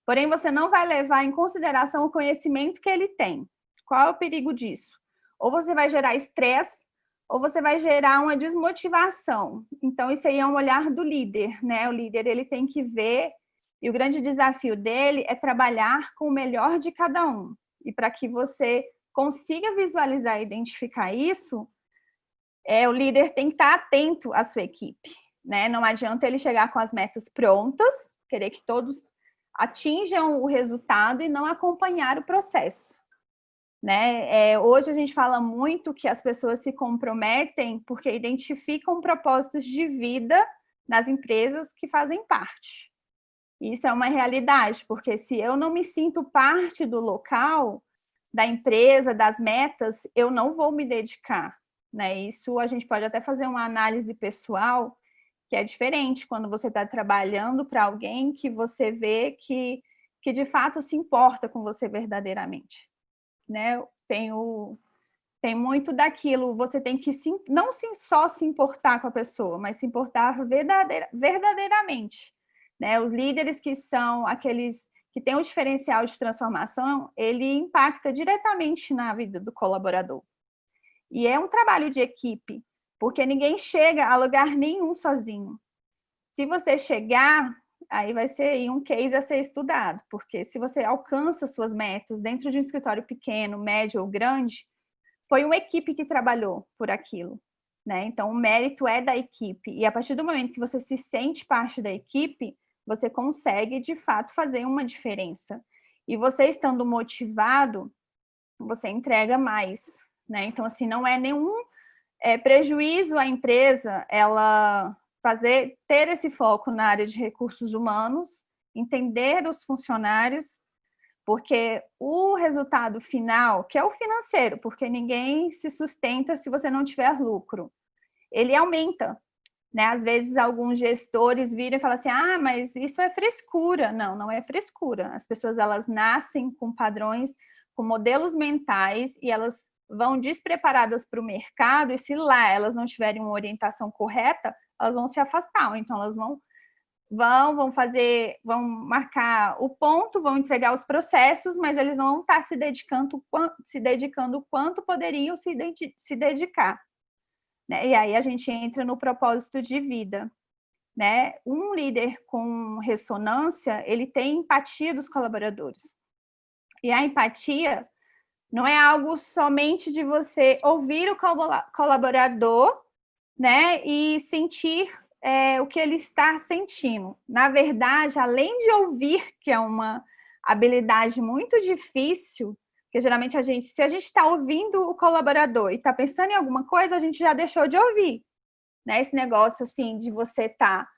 porém você não vai levar em consideração o conhecimento que ele tem. Qual é o perigo disso? Ou você vai gerar estresse, ou você vai gerar uma desmotivação. Então, isso aí é um olhar do líder, né? O líder, ele tem que ver, e o grande desafio dele é trabalhar com o melhor de cada um. E para que você consiga visualizar e identificar isso, o líder tem que estar atento à sua equipe, né? Não adianta ele chegar com as metas prontas, querer que todos atinjam o resultado e não acompanhar o processo, né? Hoje a gente fala muito que as pessoas se comprometem porque identificam propósitos de vida nas empresas que fazem parte. Isso é uma realidade, porque se eu não me sinto parte do local, da empresa, das metas, eu não vou me dedicar, né? Isso a gente pode até fazer uma análise pessoal, que é diferente quando você está trabalhando para alguém que você vê que de fato se importa com você verdadeiramente, né? Tem muito daquilo, você tem que não só se importar com a pessoa, mas se importar verdadeiramente, né? Os líderes que são aqueles que têm um diferencial de transformação, ele impacta diretamente na vida do colaborador. E é um trabalho de equipe, porque ninguém chega a lugar nenhum sozinho. Se você chegar, aí vai ser aí um case a ser estudado, porque se você alcança suas metas dentro de um escritório pequeno, médio ou grande, foi uma equipe que trabalhou por aquilo, né? Então, o mérito é da equipe. E a partir do momento que você se sente parte da equipe, você consegue, de fato, fazer uma diferença. E você estando motivado, você entrega mais, né? Então, assim, não é nenhum prejuízo à empresa ela ter esse foco na área de recursos humanos, entender os funcionários, porque o resultado final, que é o financeiro, porque ninguém se sustenta se você não tiver lucro, ele aumenta, né? Às vezes alguns gestores viram e falam assim, mas isso é frescura. Não, não é frescura. As pessoas, elas nascem com padrões, com modelos mentais, e elas vão despreparadas para o mercado, e se lá elas não tiverem uma orientação correta, elas vão se afastar, ou então elas vão marcar o ponto, vão entregar os processos, mas eles não vão estar se dedicando o quanto poderiam se dedicar, né? E aí a gente entra no propósito de vida, né? Um líder com ressonância, ele tem empatia dos colaboradores. E a empatia não é algo somente de você ouvir o colaborador, né, e sentir o que ele está sentindo. Na verdade, além de ouvir, que é uma habilidade muito difícil, porque geralmente se a gente está ouvindo o colaborador e está pensando em alguma coisa, a gente já deixou de ouvir, né? Esse negócio assim de você estar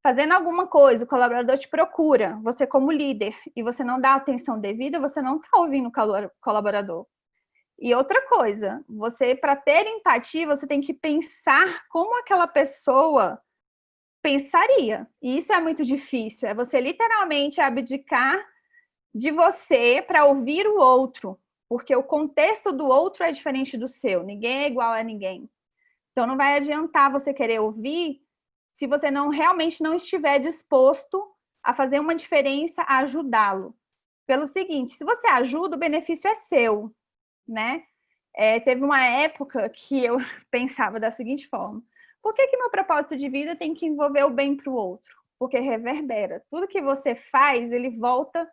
fazendo alguma coisa, o colaborador te procura, você como líder, e você não dá atenção devida, você não está ouvindo o colaborador. E outra coisa, você, para ter empatia, você tem que pensar como aquela pessoa pensaria. E isso é muito difícil, é você literalmente abdicar de você para ouvir o outro, porque o contexto do outro é diferente do seu, ninguém é igual a ninguém. Então não vai adiantar você querer ouvir se você realmente não estiver disposto a fazer uma diferença, a ajudá-lo. Pelo seguinte, se você ajuda, o benefício é seu, né? Teve uma época que eu pensava da seguinte forma: por que meu propósito de vida tem que envolver o bem para o outro? Porque reverbera. Tudo que você faz, ele volta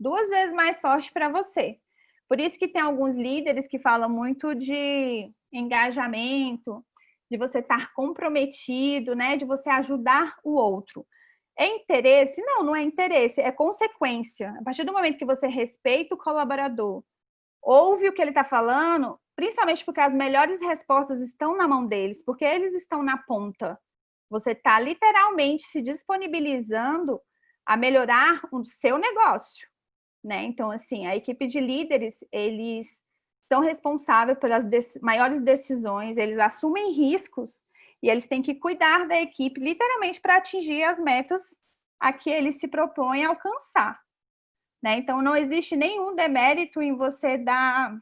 2 vezes mais forte para você. Por isso que tem alguns líderes que falam muito de engajamento, de você estar comprometido, né? De você ajudar o outro. É interesse? Não, não é interesse, é consequência. A partir do momento que você respeita o colaborador, ouve o que ele está falando, principalmente porque as melhores respostas estão na mão deles, porque eles estão na ponta. Você está literalmente se disponibilizando a melhorar o seu negócio, né? Então, assim, a equipe de líderes, eles são responsáveis pelas maiores decisões, eles assumem riscos, E eles têm que cuidar da equipe, literalmente, para atingir as metas a que eles se propõem a alcançar, né? Então, não existe nenhum demérito em você dar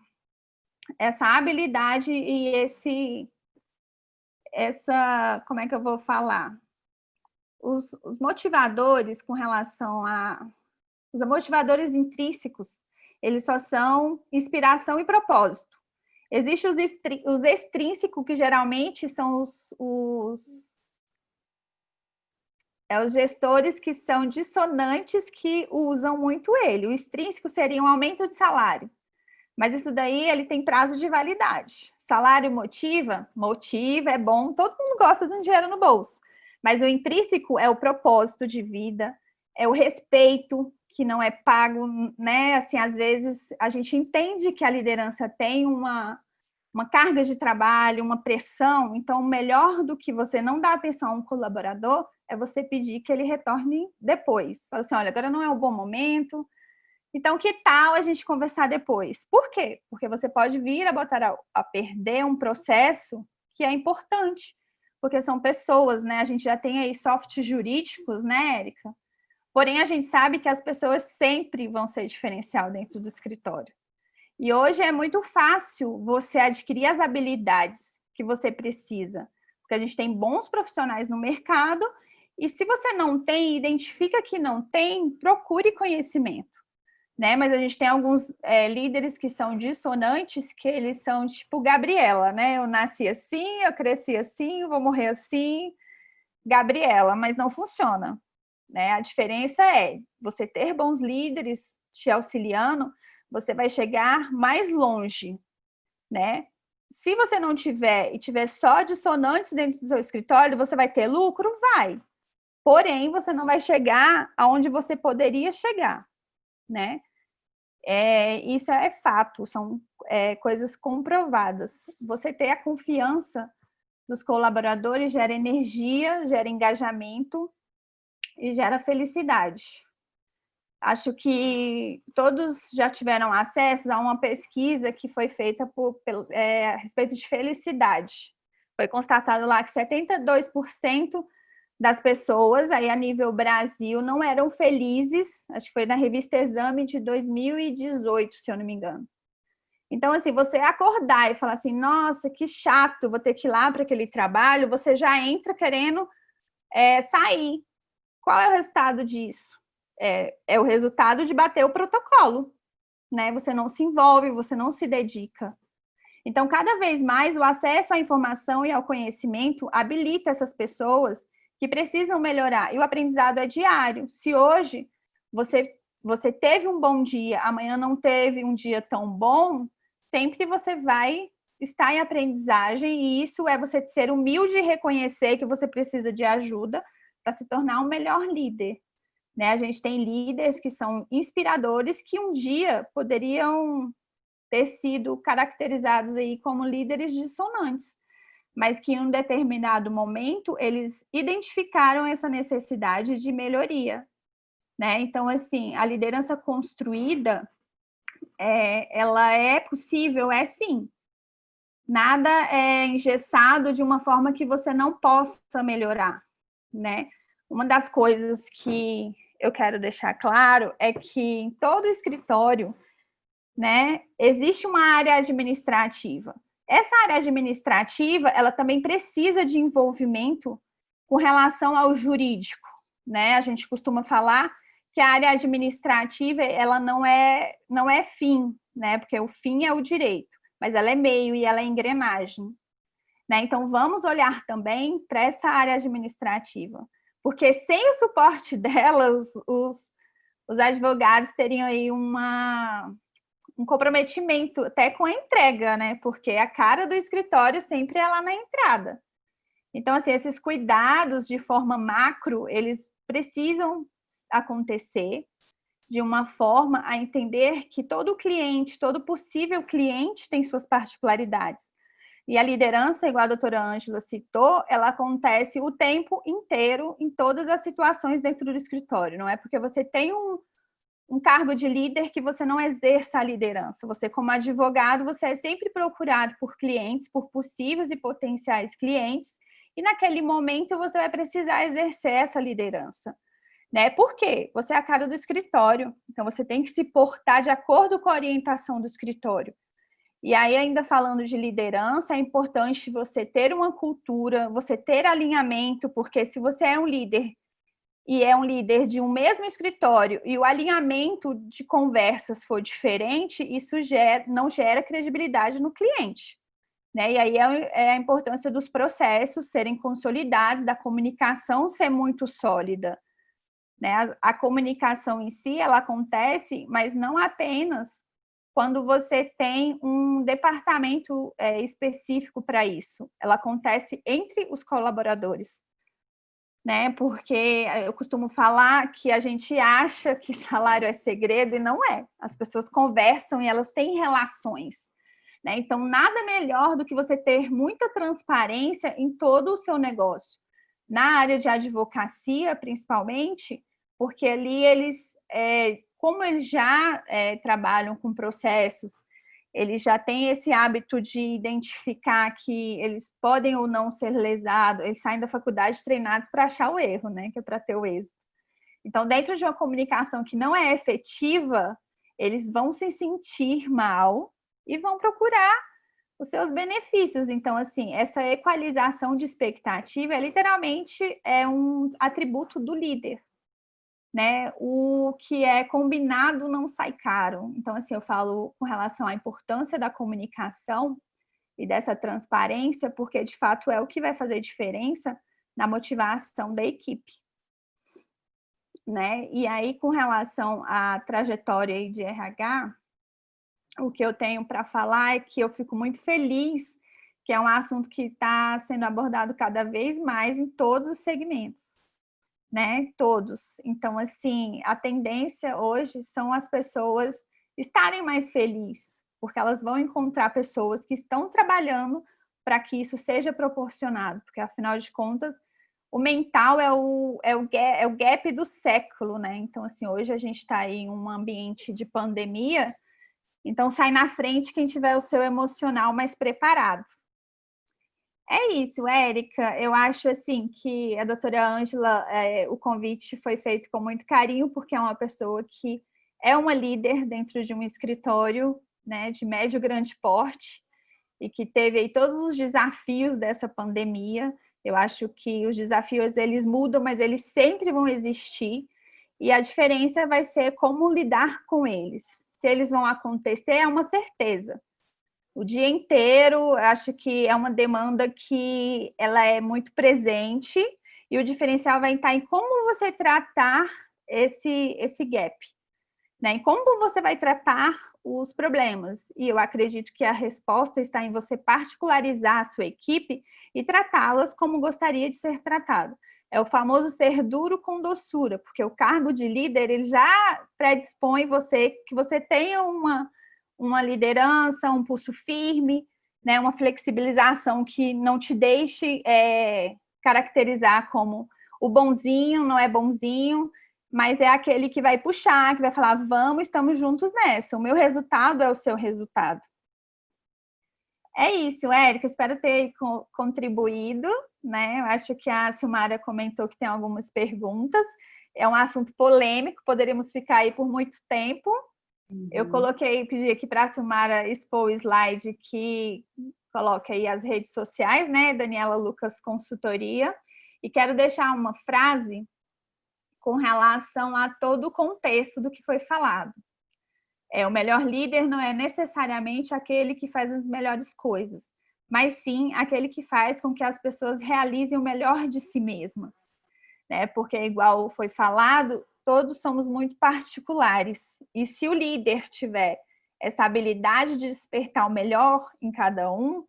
essa habilidade e como é que eu vou falar? Os motivadores com relação os motivadores intrínsecos, eles só são inspiração e propósito. Existem os extrínsecos, que geralmente são os gestores que são dissonantes, que usam muito ele. O extrínseco seria um aumento de salário, mas isso daí ele tem prazo de validade. Salário motiva? Motiva, é bom, todo mundo gosta de um dinheiro no bolso. Mas o intrínseco é o propósito de vida, é o respeito que não é pago, né? Assim, às vezes a gente entende que a liderança tem uma carga de trabalho, uma pressão, então melhor do que você não dar atenção a um colaborador é você pedir que ele retorne depois. Fala assim, olha, agora não é um bom momento, então que tal a gente conversar depois? Por quê? Porque você pode vir a botar a perder um processo que é importante, porque são pessoas, né? A gente já tem aí softs jurídicos, né, Érica? Porém, a gente sabe que as pessoas sempre vão ser diferencial dentro do escritório. E hoje é muito fácil você adquirir as habilidades que você precisa, porque a gente tem bons profissionais no mercado, e se você não tem, identifica que não tem, procure conhecimento, né? Mas a gente tem alguns líderes que são dissonantes, que eles são tipo Gabriela, né? Eu nasci assim, eu cresci assim, vou morrer assim, Gabriela, mas não funciona, né? A diferença é você ter bons líderes te auxiliando, você vai chegar mais longe, né? Se você não tiver e tiver só dissonantes dentro do seu escritório, você vai ter lucro? Vai. Porém, você não vai chegar aonde você poderia chegar, né? Isso é fato, são coisas comprovadas. Você ter a confiança dos colaboradores gera energia, gera engajamento e gera felicidade. Acho que todos já tiveram acesso a uma pesquisa que foi feita a respeito de felicidade. Foi constatado lá que 72% das pessoas, aí a nível Brasil, não eram felizes. Acho que foi na revista Exame de 2018, se eu não me engano. Então, assim, você acordar e falar assim, nossa, que chato, vou ter que ir lá para aquele trabalho, você já entra querendo sair. Qual é o resultado disso? É o resultado de bater o protocolo, né? Você não se envolve, você não se dedica. Então, cada vez mais, o acesso à informação e ao conhecimento habilita essas pessoas que precisam melhorar. E o aprendizado é diário. Se hoje você teve um bom dia, amanhã não teve um dia tão bom, sempre você vai estar em aprendizagem, e isso é você ser humilde e reconhecer que você precisa de ajuda para se tornar um melhor líder. Né? A gente tem líderes que são inspiradores, que um dia poderiam ter sido caracterizados aí como líderes dissonantes, mas que em um determinado momento eles identificaram essa necessidade de melhoria. Né? Então, assim, a liderança construída, ela é possível, sim. Nada é engessado de uma forma que você não possa melhorar, né? Uma das coisas que eu quero deixar claro é que em todo escritório, né, existe uma área administrativa. Essa área administrativa, ela também precisa de envolvimento com relação ao jurídico, né? A gente costuma falar que a área administrativa, ela não é fim, né? Porque o fim é o direito, mas ela é meio e ela é engrenagem, né? Então, vamos olhar também para essa área administrativa, porque sem o suporte dela, os advogados teriam aí um comprometimento até com a entrega, né? Porque a cara do escritório sempre é lá na entrada. Então, assim, esses cuidados de forma macro, eles precisam acontecer de uma forma a entender que todo cliente, todo possível cliente tem suas particularidades. E a liderança, igual a doutora Ângela citou, ela acontece o tempo inteiro em todas as situações dentro do escritório. Não é porque você tem um cargo de líder que você não exerça a liderança. Você, como advogado, você é sempre procurado por clientes, por possíveis e potenciais clientes, e naquele momento você vai precisar exercer essa liderança. Né? Por quê? Você é a cara do escritório, então você tem que se portar de acordo com a orientação do escritório. E aí, ainda falando de liderança, é importante você ter uma cultura, você ter alinhamento, porque se você é um líder e é um líder de um mesmo escritório e o alinhamento de conversas for diferente, isso não gera credibilidade no cliente. Né? E aí é a importância dos processos serem consolidados, da comunicação ser muito sólida. Né? A comunicação em si, ela acontece, mas não apenas quando você tem um departamento específico para isso. Ela acontece entre os colaboradores. Né? Porque eu costumo falar que a gente acha que salário é segredo e não é. As pessoas conversam e elas têm relações. Né? Então, nada melhor do que você ter muita transparência em todo o seu negócio. Na área de advocacia, principalmente, porque ali eles, como eles já trabalham com processos, eles já têm esse hábito de identificar que eles podem ou não ser lesados, eles saem da faculdade treinados para achar o erro, né? Que é para ter o êxito. Então, dentro de uma comunicação que não é efetiva, eles vão se sentir mal e vão procurar os seus benefícios. Então, assim, essa equalização de expectativa é literalmente um atributo do líder. Né? O que é combinado não sai caro. Então, assim, eu falo com relação à importância da comunicação e dessa transparência, porque, de fato, é o que vai fazer diferença na motivação da equipe. Né? E aí, com relação à trajetória de RH, o que eu tenho para falar é que eu fico muito feliz que é um assunto que está sendo abordado cada vez mais em todos os segmentos. Né? Todos. Então, assim, a tendência hoje são as pessoas estarem mais felizes, porque elas vão encontrar pessoas que estão trabalhando para que isso seja proporcionado, porque, afinal de contas, o mental é o gap do século, né? Então, assim, hoje a gente está em um ambiente de pandemia, então sai na frente quem tiver o seu emocional mais preparado. É isso, Érica. Eu acho assim que a doutora Ângela, o convite foi feito com muito carinho, porque é uma pessoa que é uma líder dentro de um escritório, né, de médio e grande porte, e que teve aí todos os desafios dessa pandemia. Eu acho que os desafios, eles mudam, mas eles sempre vão existir, e a diferença vai ser como lidar com eles. Se eles vão acontecer, é uma certeza. O dia inteiro, acho que é uma demanda que ela é muito presente, e o diferencial vai estar em como você tratar esse gap, né? Em como você vai tratar os problemas. E eu acredito que a resposta está em você particularizar a sua equipe e tratá-las como gostaria de ser tratado. É o famoso ser duro com doçura, porque o cargo de líder, ele já predispõe que você tenha uma liderança, um pulso firme, né, uma flexibilização que não te deixe caracterizar como o bonzinho, não é bonzinho, mas é aquele que vai puxar, que vai falar, vamos, estamos juntos nessa, o meu resultado é o seu resultado. É isso, Érica, espero ter contribuído, né? Eu acho que a Silmara comentou que tem algumas perguntas, é um assunto polêmico, poderíamos ficar aí por muito tempo. Eu pedi aqui para a Silmara expor o slide que coloca aí as redes sociais, né? Daniela Lucas Consultoria. E quero deixar uma frase com relação a todo o contexto do que foi falado. O melhor líder não é necessariamente aquele que faz as melhores coisas, mas sim aquele que faz com que as pessoas realizem o melhor de si mesmas. Né? Porque, igual foi falado, todos somos muito particulares. E se o líder tiver essa habilidade de despertar o melhor em cada um,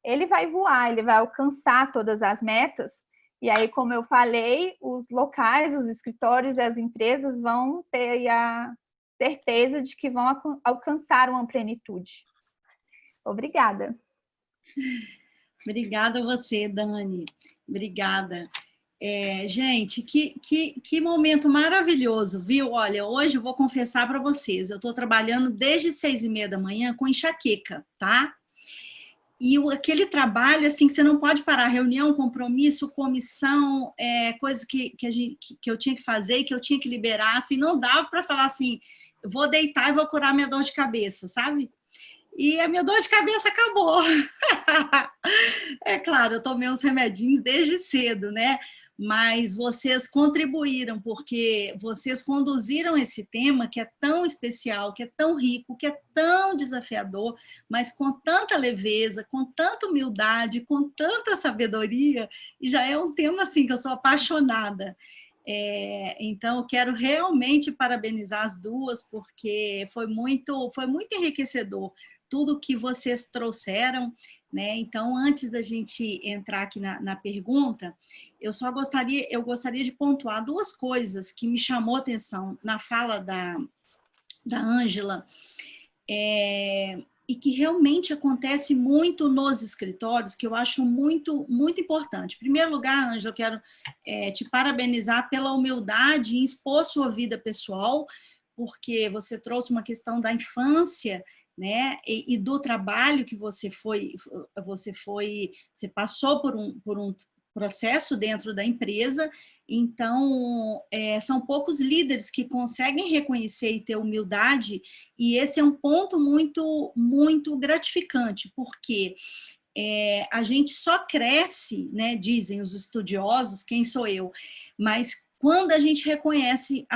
ele vai voar, ele vai alcançar todas as metas. E aí, como eu falei, os locais, os escritórios e as empresas vão ter a certeza de que vão alcançar uma plenitude. Obrigada. Obrigada a você, Dani. Obrigada. Gente, que momento maravilhoso, viu? Olha, hoje eu vou confessar para vocês, eu estou trabalhando desde 6h30 da manhã com enxaqueca, tá? aquele trabalho, assim, que você não pode parar, reunião, compromisso, comissão, coisa que eu tinha que fazer, que eu tinha que liberar, assim, não dava para falar assim, vou deitar e vou curar minha dor de cabeça, sabe? E a minha dor de cabeça acabou. É claro, eu tomei uns remedinhos desde cedo, né? Mas vocês contribuíram, porque vocês conduziram esse tema que é tão especial, que é tão rico, que é tão desafiador, mas com tanta leveza, com tanta humildade, com tanta sabedoria, e já é um tema assim que eu sou apaixonada. Então, eu quero realmente parabenizar as duas, porque foi muito enriquecedor tudo que vocês trouxeram, né? Então, antes da gente entrar aqui na pergunta, eu gostaria de pontuar duas coisas que me chamou a atenção na fala da Ângela, e que realmente acontece muito nos escritórios, que eu acho muito, muito importante. Em primeiro lugar, Ângela, eu quero te parabenizar pela humildade em expor sua vida pessoal, porque você trouxe uma questão da infância, né, e do trabalho que você passou por um processo dentro da empresa. Então, são poucos líderes que conseguem reconhecer e ter humildade, e esse é um ponto muito, muito gratificante, porque a gente só cresce, né, dizem os estudiosos, quem sou eu, mas quando a gente reconhece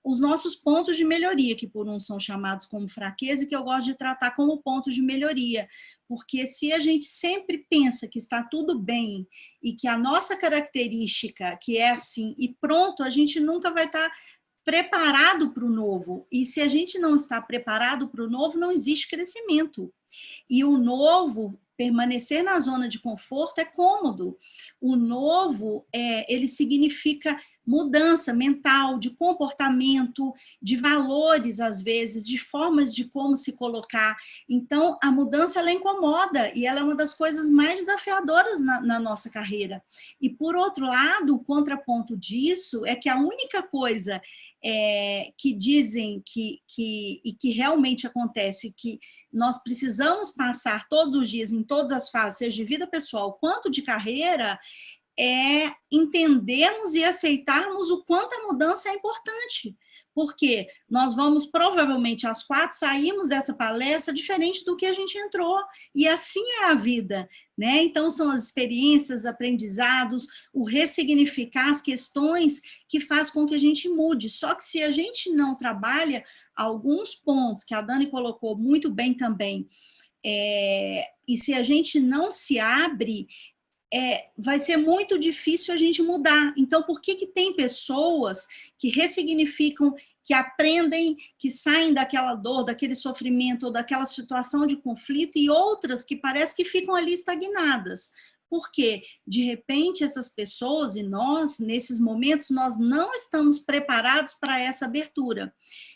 os nossos pontos de melhoria, que por uns são chamados como fraqueza, e que eu gosto de tratar como pontos de melhoria, porque se a gente sempre pensa que está tudo bem e que a nossa característica, que é assim, e pronto, a gente nunca vai estar preparado para o novo, e se a gente não está preparado para o novo, não existe crescimento. E o novo, permanecer na zona de conforto é cômodo. O novo, ele significa mudança mental, de comportamento, de valores, às vezes, de formas de como se colocar. Então, a mudança, ela incomoda, e ela é uma das coisas mais desafiadoras na nossa carreira. E, por outro lado, o contraponto disso é que a única coisa que dizem que realmente acontece, que nós precisamos passar todos os dias, em todas as fases, seja de vida pessoal quanto de carreira, é entendermos e aceitarmos o quanto a mudança é importante. Porque nós vamos, provavelmente, às 4, sairmos dessa palestra diferente do que a gente entrou. E assim é a vida, né? Então, são as experiências, aprendizados, o ressignificar as questões que faz com que a gente mude. Só que se a gente não trabalha alguns pontos, que a Dani colocou muito bem também, e se a gente não se abre, vai ser muito difícil a gente mudar. Então, por que tem pessoas que ressignificam, que aprendem, que saem daquela dor, daquele sofrimento, ou daquela situação de conflito, e outras que parece que ficam ali estagnadas? Porque, de repente, essas pessoas e nós, nesses momentos, nós não estamos preparados para essa abertura.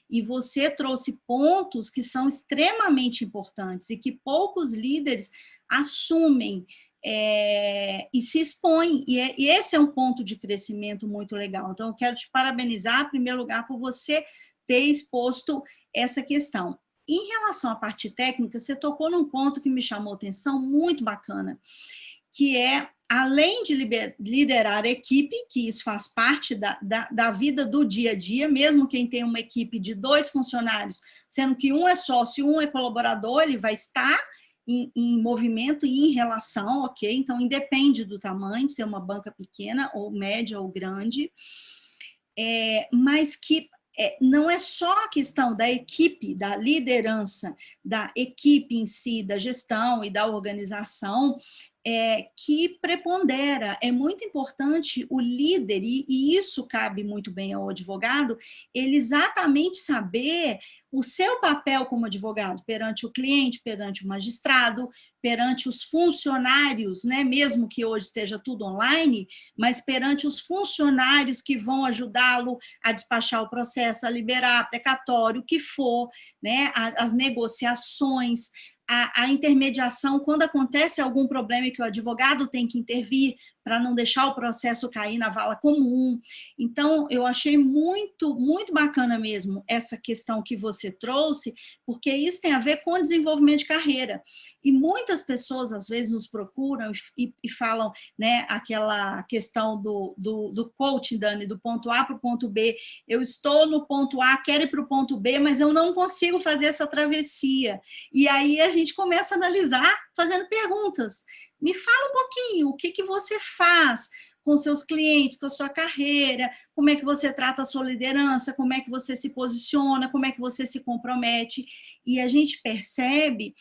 E você trouxe pontos que são extremamente importantes e que poucos líderes assumem, e se expõe, e esse é um ponto de crescimento muito legal. Então, eu quero te parabenizar, em primeiro lugar, por você ter exposto essa questão. Em relação à parte técnica, você tocou num ponto que me chamou a atenção, muito bacana, que além de liderar a equipe, que isso faz parte da vida do dia a dia, mesmo quem tem uma equipe de 2 funcionários, sendo que um é sócio, um é colaborador, ele vai estar em movimento e em relação, ok? Então, independe do tamanho, de ser uma banca pequena, ou média, ou grande, mas que não é só a questão da equipe, da liderança, da equipe em si, da gestão e da organização, que prepondera. É muito importante o líder, e isso cabe muito bem ao advogado, ele exatamente saber o seu papel como advogado perante o cliente, perante o magistrado, perante os funcionários, né? Mesmo que hoje esteja tudo online, mas perante os funcionários que vão ajudá-lo a despachar o processo, a liberar precatório, o que for, né? As negociações, a intermediação, quando acontece algum problema que o advogado tem que intervir para não deixar o processo cair na vala comum. Então, eu achei muito, muito bacana mesmo essa questão que você trouxe, porque isso tem a ver com desenvolvimento de carreira. E muitas pessoas, às vezes, nos procuram e falam, né, aquela questão do coaching, Dani, do ponto A para o ponto B. Eu estou no ponto A, quero ir para o ponto B, mas eu não consigo fazer essa travessia. E aí a gente começa a analisar fazendo perguntas. Me fala um pouquinho, o que você faz com seus clientes, com a sua carreira, como é que você trata a sua liderança, como é que você se posiciona, como é que você se compromete. E a gente percebe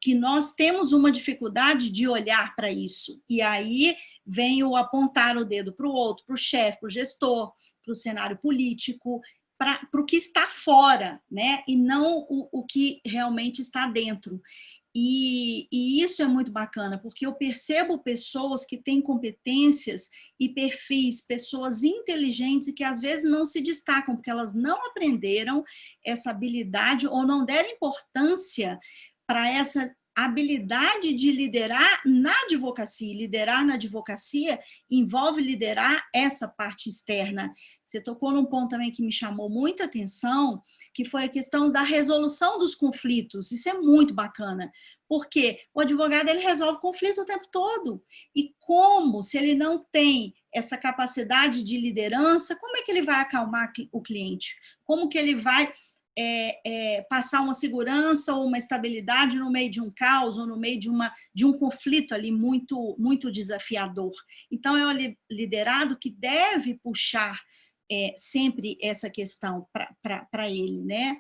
que nós temos uma dificuldade de olhar para isso. E aí vem o apontar o dedo para o outro, para o chefe, para o gestor, para o cenário político, para o que está fora, né? E não o que realmente está dentro. E isso é muito bacana, porque eu percebo pessoas que têm competências e perfis, pessoas inteligentes e que às vezes não se destacam, porque elas não aprenderam essa habilidade ou não deram importância para essa habilidade de liderar na advocacia. Liderar na advocacia envolve liderar essa parte externa. Você tocou num ponto também que me chamou muita atenção, que foi a questão da resolução dos conflitos. Isso é muito bacana, porque o advogado ele resolve conflito o tempo todo. E como, se ele não tem essa capacidade de liderança, como é que ele vai acalmar o cliente? Como que ele vai passar uma segurança ou uma estabilidade no meio de um caos ou no meio de um conflito ali muito, muito desafiador? Então, é o liderado que deve puxar sempre essa questão para ele, né?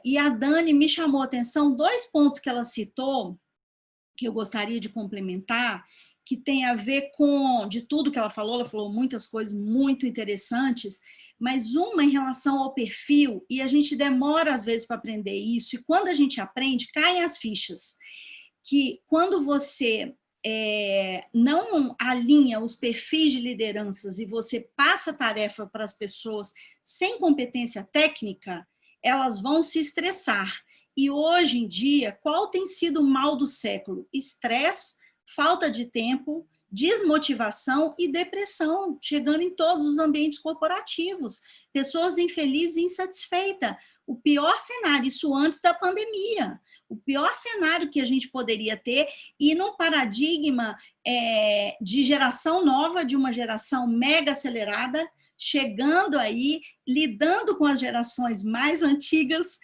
E a Dani me chamou a atenção, 2 pontos que ela citou, que eu gostaria de complementar, que tem a ver com, de tudo que ela falou muitas coisas muito interessantes, mas uma em relação ao perfil, e a gente demora às vezes para aprender isso, e quando a gente aprende, caem as fichas, que quando você não alinha os perfis de lideranças e você passa a tarefa para as pessoas sem competência técnica, elas vão se estressar. E hoje em dia, qual tem sido o mal do século? Estresse, falta de tempo, desmotivação e depressão, chegando em todos os ambientes corporativos. Pessoas infelizes e insatisfeitas. O pior cenário, isso antes da pandemia, o pior cenário que a gente poderia ter, e no paradigma de geração nova, de uma geração mega acelerada, chegando aí, lidando com as gerações mais antigas,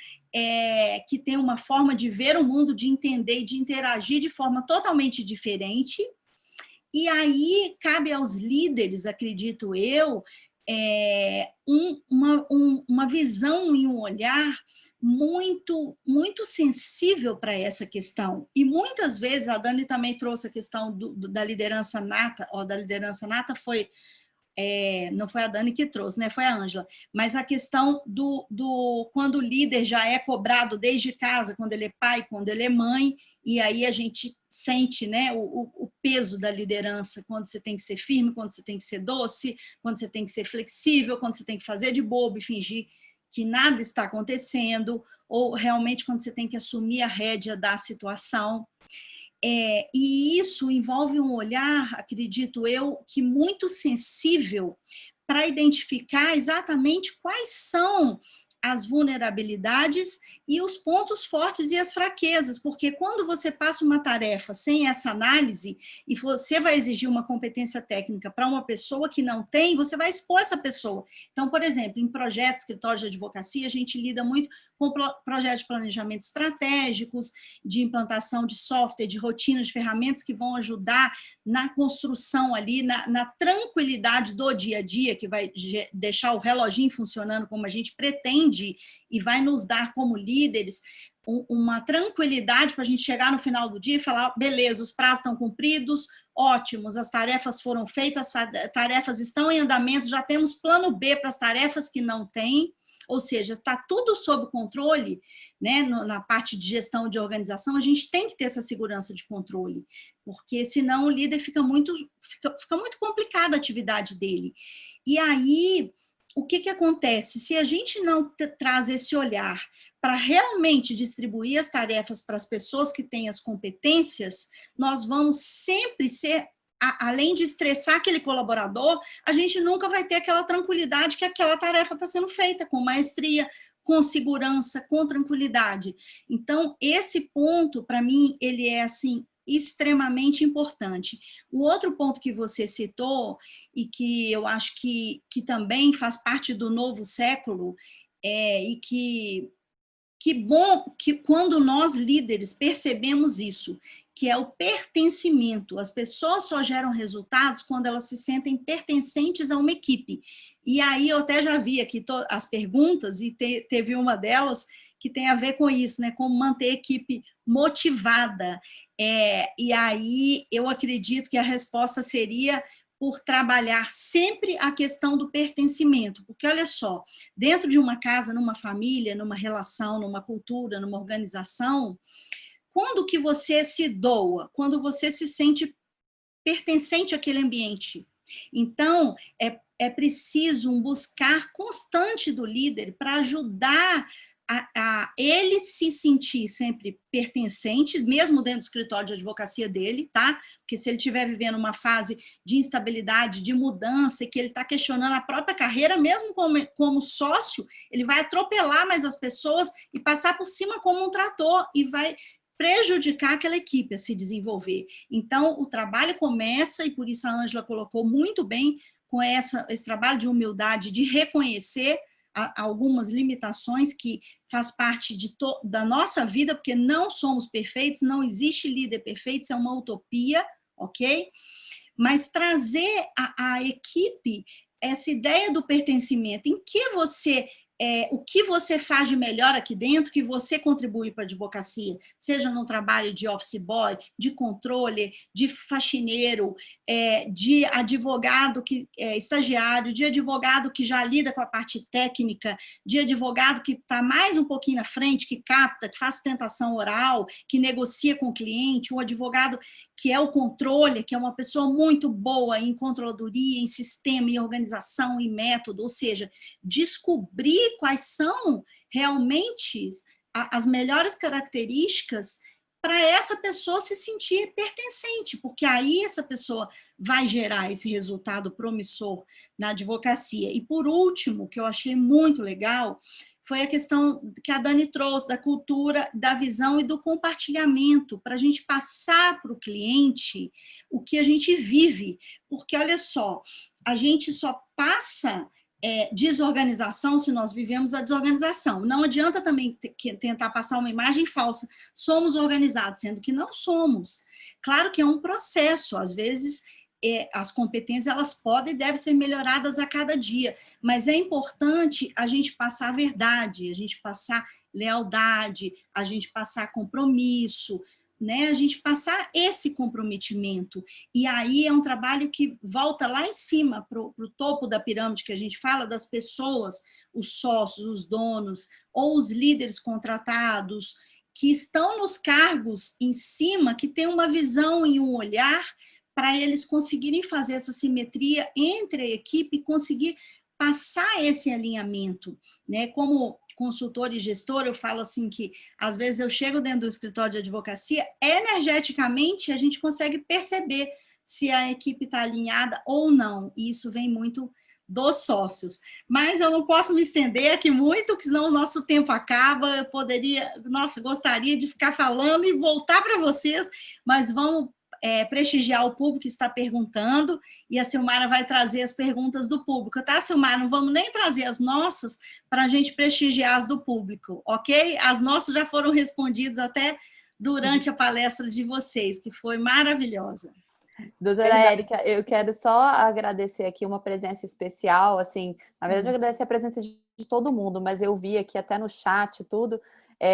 que tem uma forma de ver o mundo, de entender e de interagir de forma totalmente diferente. E aí cabe aos líderes, acredito eu, uma visão e um olhar muito, muito sensível para essa questão. E muitas vezes, a Dani também trouxe a questão da liderança nata, da liderança nata foi... não foi a Dani que trouxe, né? Foi a Ângela, mas a questão quando o líder já é cobrado desde casa, quando ele é pai, quando ele é mãe, e aí a gente sente, né, o peso da liderança, quando você tem que ser firme, quando você tem que ser doce, quando você tem que ser flexível, quando você tem que fazer de bobo e fingir que nada está acontecendo, ou realmente quando você tem que assumir a rédea da situação. E isso envolve um olhar, acredito eu, que muito sensível para identificar exatamente quais são as vulnerabilidades e os pontos fortes e as fraquezas, porque quando você passa uma tarefa sem essa análise e você vai exigir uma competência técnica para uma pessoa que não tem, você vai expor essa pessoa. Então, por exemplo, em projetos, escritórios de advocacia, a gente lida muito com projetos de planejamento estratégicos, de implantação de software, de rotinas, de ferramentas que vão ajudar na construção ali, na tranquilidade do dia a dia, que vai deixar o reloginho funcionando como a gente pretende e vai nos dar como líderes uma tranquilidade para a gente chegar no final do dia e falar, beleza, os prazos estão cumpridos, ótimos, as tarefas foram feitas, as tarefas estão em andamento, já temos plano B para as tarefas que não tem, ou seja, está tudo sob controle, né? Na parte de gestão de organização, a gente tem que ter essa segurança de controle, porque senão o líder fica muito complicada a atividade dele. E aí, o que que acontece? Se a gente não traz esse olhar para realmente distribuir as tarefas para as pessoas que têm as competências, nós vamos sempre ser, além de estressar aquele colaborador, a gente nunca vai ter aquela tranquilidade que aquela tarefa está sendo feita com maestria, com segurança, com tranquilidade. Então, esse ponto, para mim, ele é, assim, extremamente importante. O outro ponto que você citou, e que eu acho que também faz parte do novo século, e que bom que quando nós líderes percebemos isso, que é o pertencimento. As pessoas só geram resultados quando elas se sentem pertencentes a uma equipe. E aí eu até já vi aqui as perguntas, e teve uma delas que tem a ver com isso, né? Como manter a equipe motivada. E aí eu acredito que a resposta seria por trabalhar sempre a questão do pertencimento, porque olha só, dentro de uma casa, numa família, numa relação, numa cultura, numa organização, quando que você se doa? Quando você se sente pertencente àquele ambiente. Então, é preciso um buscar constante do líder para ajudar a ele se sentir sempre pertencente, mesmo dentro do escritório de advocacia dele, tá? Porque se ele estiver vivendo uma fase de instabilidade, de mudança, e que ele está questionando a própria carreira, mesmo como sócio, ele vai atropelar mais as pessoas e passar por cima como um trator, e vai prejudicar aquela equipe a se desenvolver. Então, o trabalho começa, e por isso a Ângela colocou muito bem, com esse trabalho de humildade, de reconhecer algumas limitações que faz parte da nossa vida, porque não somos perfeitos, não existe líder perfeito, isso é uma utopia, ok? Mas trazer à equipe essa ideia do pertencimento, em que você... o que você faz de melhor aqui dentro, que você contribui para a advocacia, seja no trabalho de office boy, de controle, de faxineiro, de advogado estagiário, de advogado que já lida com a parte técnica, de advogado que está mais um pouquinho na frente, que capta, que faz sustentação oral, que negocia com o cliente, um advogado que é o controle, que é uma pessoa muito boa em controladoria, em sistema, em organização, em método, ou seja, descobrir quais são realmente as melhores características para essa pessoa se sentir pertencente, porque aí essa pessoa vai gerar esse resultado promissor na advocacia. E por último, que eu achei muito legal, foi a questão que a Dani trouxe da cultura, da visão e do compartilhamento, para a gente passar para o cliente o que a gente vive. Porque, olha só, a gente só passa desorganização se nós vivemos a desorganização. Não adianta também tentar passar uma imagem falsa. Somos organizados, sendo que não somos. Claro que é um processo, às vezes as competências elas podem e devem ser melhoradas a cada dia, mas é importante a gente passar a verdade, a gente passar lealdade, a gente passar compromisso, né? A gente passar esse comprometimento. E aí é um trabalho que volta lá em cima, para o topo da pirâmide que a gente fala, das pessoas, os sócios, os donos, ou os líderes contratados, que estão nos cargos em cima, que tem uma visão e um olhar para eles conseguirem fazer essa simetria entre a equipe e conseguir passar esse alinhamento, né? Como consultor e gestor, eu falo assim que, às vezes, eu chego dentro do escritório de advocacia, energeticamente, a gente consegue perceber se a equipe está alinhada ou não, e isso vem muito dos sócios. Mas eu não posso me estender aqui muito, porque senão o nosso tempo acaba, eu gostaria de ficar falando e voltar para vocês, mas vamos prestigiar o público que está perguntando, e a Silmara vai trazer as perguntas do público, tá, Silmara? Não vamos nem trazer as nossas para a gente prestigiar as do público, ok? As nossas já foram respondidas até durante a palestra de vocês, que foi maravilhosa. Doutora Érica, eu quero só agradecer aqui uma presença especial, assim, na verdade agradecer a presença de todo mundo, mas eu vi aqui até no chat tudo,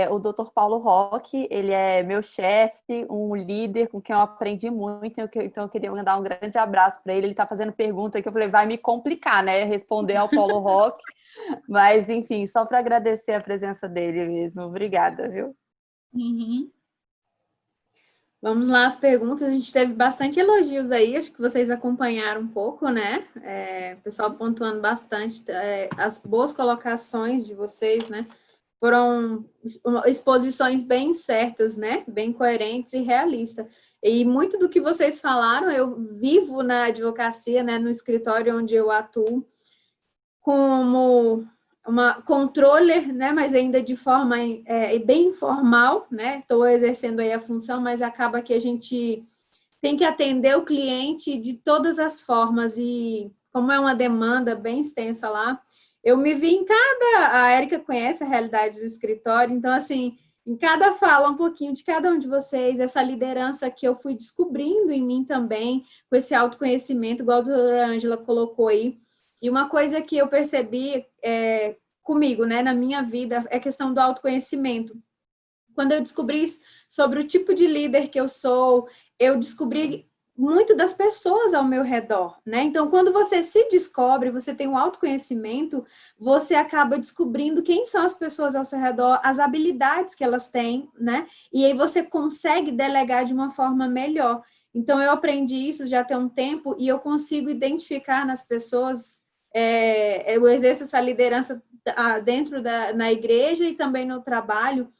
o Dr. Paulo Roque, ele é meu chefe, um líder com quem eu aprendi muito, então eu queria mandar um grande abraço para ele. Ele está fazendo pergunta que eu falei, vai me complicar, né, responder ao Paulo Roque, mas enfim, só para agradecer a presença dele mesmo. Obrigada, viu? Uhum. Vamos lá, as perguntas. A gente teve bastante elogios aí, acho que vocês acompanharam um pouco, né? O pessoal pontuando bastante as boas colocações de vocês, né? Foram exposições bem certas, né? Bem coerentes e realistas. E muito do que vocês falaram, eu vivo na advocacia, né? No escritório onde eu atuo, como uma controller, né, mas ainda de forma bem informal, né, estou exercendo aí a função, mas acaba que a gente tem que atender o cliente de todas as formas, e como é uma demanda bem extensa lá, eu me vi a Érica conhece a realidade do escritório, então, assim, em cada fala, um pouquinho de cada um de vocês, essa liderança que eu fui descobrindo em mim também, com esse autoconhecimento, igual a doutora Ângela colocou aí. E uma coisa que eu percebi comigo, né, na minha vida, é a questão do autoconhecimento. Quando eu descobri sobre o tipo de líder que eu sou, eu descobri muito das pessoas ao meu redor, né? Então, quando você se descobre, você tem um autoconhecimento, você acaba descobrindo quem são as pessoas ao seu redor, as habilidades que elas têm, né? E aí você consegue delegar de uma forma melhor. Então, eu aprendi isso já tem um tempo e eu consigo identificar nas pessoas, eu exerço essa liderança dentro na igreja e também no trabalho.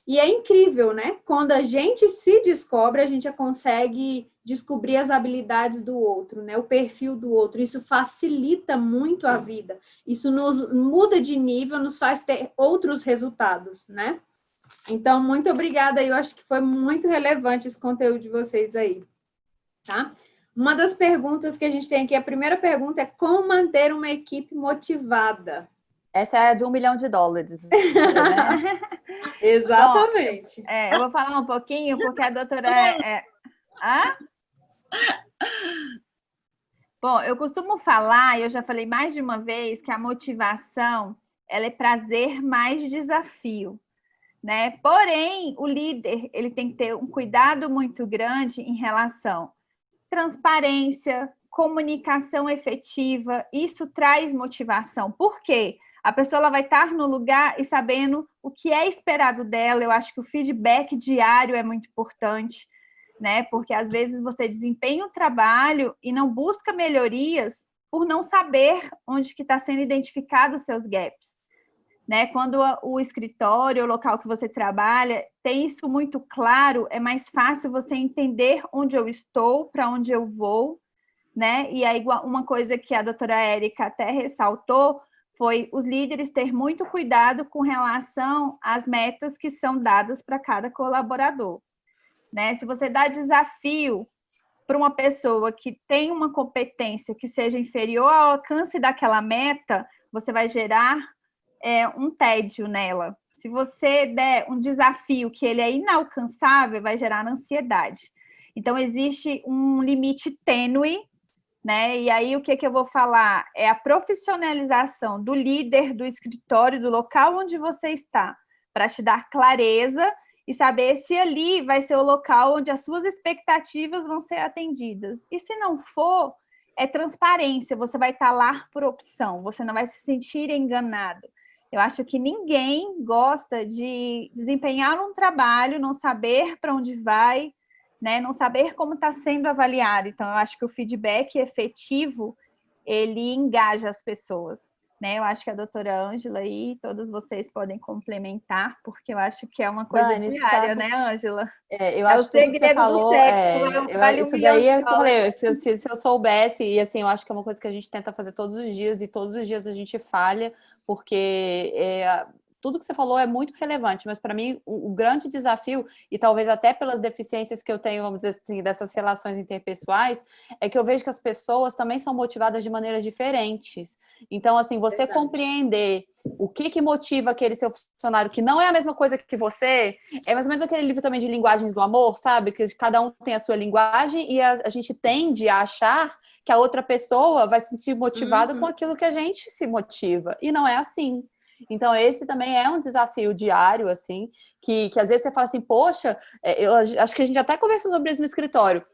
E é incrível, né? Quando a gente se descobre, a gente já consegue descobrir as habilidades do outro, né? O perfil do outro. Isso facilita muito a vida. Isso nos muda de nível, nos faz ter outros resultados, né? Então, muito obrigada. Eu acho que foi muito relevante esse conteúdo de vocês aí, tá? Uma das perguntas que a gente tem aqui, a primeira pergunta é como manter uma equipe motivada? Essa é de $1 milhão, né? Exatamente. Bom, eu vou falar um pouquinho, porque a doutora... Bom, eu costumo falar, e eu já falei mais de uma vez, que a motivação, ela é prazer mais desafio, né? Porém, o líder, ele tem que ter um cuidado muito grande em relação à transparência, comunicação efetiva, isso traz motivação. Por quê? A pessoa ela vai estar no lugar e sabendo o que é esperado dela. Eu acho que o feedback diário é muito importante, né? Porque às vezes você desempenha um trabalho e não busca melhorias por não saber onde que está sendo identificado os seus gaps, né? Quando o escritório, o local que você trabalha, tem isso muito claro, é mais fácil você entender onde eu estou, para onde eu vou, né? E aí uma coisa que a doutora Érica até ressaltou foi os líderes ter muito cuidado com relação às metas que são dadas para cada colaborador, né? Se você dá desafio para uma pessoa que tem uma competência que seja inferior ao alcance daquela meta, você vai gerar um tédio nela. Se você der um desafio que ele é inalcançável, vai gerar ansiedade. Então, existe um limite tênue, né? E aí, o que eu vou falar? É a profissionalização do líder, do escritório, do local onde você está, para te dar clareza e saber se ali vai ser o local onde as suas expectativas vão ser atendidas. E se não for, é transparência, você vai estar lá por opção, você não vai se sentir enganado. Eu acho que ninguém gosta de desempenhar um trabalho, não saber para onde vai, né? Não saber como está sendo avaliado. Então, eu acho que o feedback efetivo, ele engaja as pessoas, né? Eu acho que a doutora Ângela e todos vocês podem complementar, porque eu acho que é uma coisa Dani, diária, sabe, né, Ângela? eu acho o que tudo que você segredo do falou, sexo, vale isso $1 milhão. daí eu falei, se eu soubesse, e assim, eu acho que é uma coisa que a gente tenta fazer todos os dias, e todos os dias a gente falha, porque tudo que você falou é muito relevante, mas para mim o grande desafio, e talvez até pelas deficiências que eu tenho, vamos dizer assim, dessas relações interpessoais, é que eu vejo que as pessoas também são motivadas de maneiras diferentes. Então, assim, você compreender o que motiva aquele seu funcionário que não é a mesma coisa que você, é mais ou menos aquele livro também de linguagens do amor, sabe? Que cada um tem a sua linguagem e a gente tende a achar que a outra pessoa vai se sentir motivada com aquilo que a gente se motiva. E não é assim. Então, esse também é um desafio diário, assim, que às vezes você fala assim, poxa, eu acho que a gente até conversou sobre isso no escritório.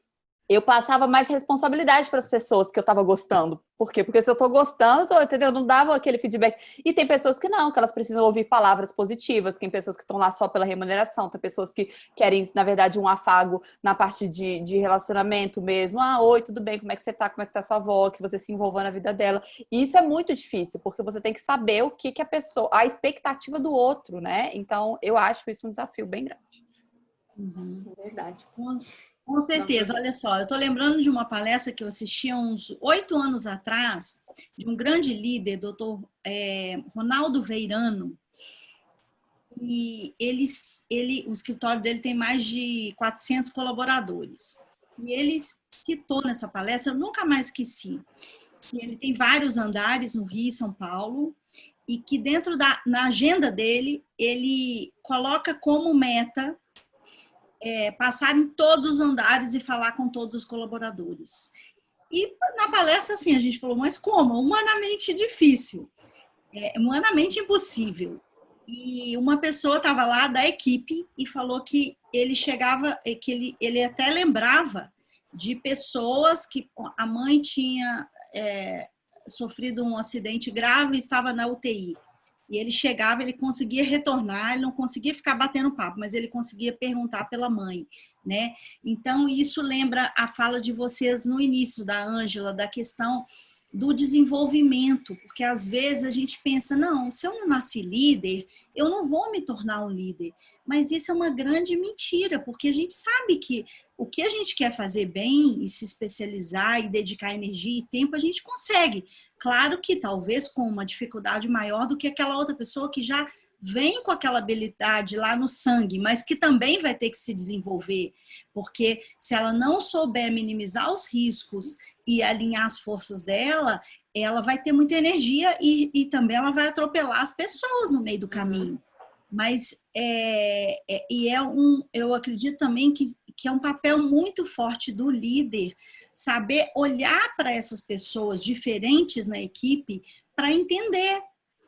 eu passava mais responsabilidade para as pessoas que eu estava gostando. Por quê? Porque se eu estou gostando, entendeu? Eu não dava aquele feedback. E tem pessoas que não, que elas precisam ouvir palavras positivas, tem pessoas que estão lá só pela remuneração, tem pessoas que querem, na verdade, um afago na parte de relacionamento mesmo. Ah, oi, tudo bem? Como é que você tá? Como é que tá sua avó? Que você se envolva na vida dela. E isso é muito difícil, porque você tem que saber o que a pessoa, a expectativa do outro, né? Então, eu acho isso um desafio bem grande. Verdade. Com certeza, olha só, eu estou lembrando de uma palestra que eu assisti há uns 8 anos atrás, de um grande líder, doutor Ronaldo Veirano, e o escritório dele tem mais de 400 colaboradores. E ele citou nessa palestra, eu nunca mais esqueci, que ele tem vários andares no Rio e São Paulo, e que na agenda dele, ele coloca como meta passar em todos os andares e falar com todos os colaboradores. E na palestra, assim, a gente falou, mas como? Humanamente difícil, humanamente impossível. E uma pessoa estava lá da equipe e falou que ele chegava, que ele até lembrava de pessoas que a mãe tinha sofrido um acidente grave e estava na UTI. E ele chegava, ele conseguia retornar, ele não conseguia ficar batendo papo, mas ele conseguia perguntar pela mãe, né? Então, isso lembra a fala de vocês no início da Ângela, da questão do desenvolvimento, porque às vezes a gente pensa, não, se eu não nasci líder, eu não vou me tornar um líder. Mas isso é uma grande mentira, porque a gente sabe que o que a gente quer fazer bem e se especializar e dedicar energia e tempo, a gente consegue. Claro que talvez com uma dificuldade maior do que aquela outra pessoa que já vem com aquela habilidade lá no sangue, mas que também vai ter que se desenvolver, porque se ela não souber minimizar os riscos e alinhar as forças dela, ela vai ter muita energia e também ela vai atropelar as pessoas no meio do caminho. Mas eu acredito também que é um papel muito forte do líder saber olhar para essas pessoas diferentes na equipe para entender.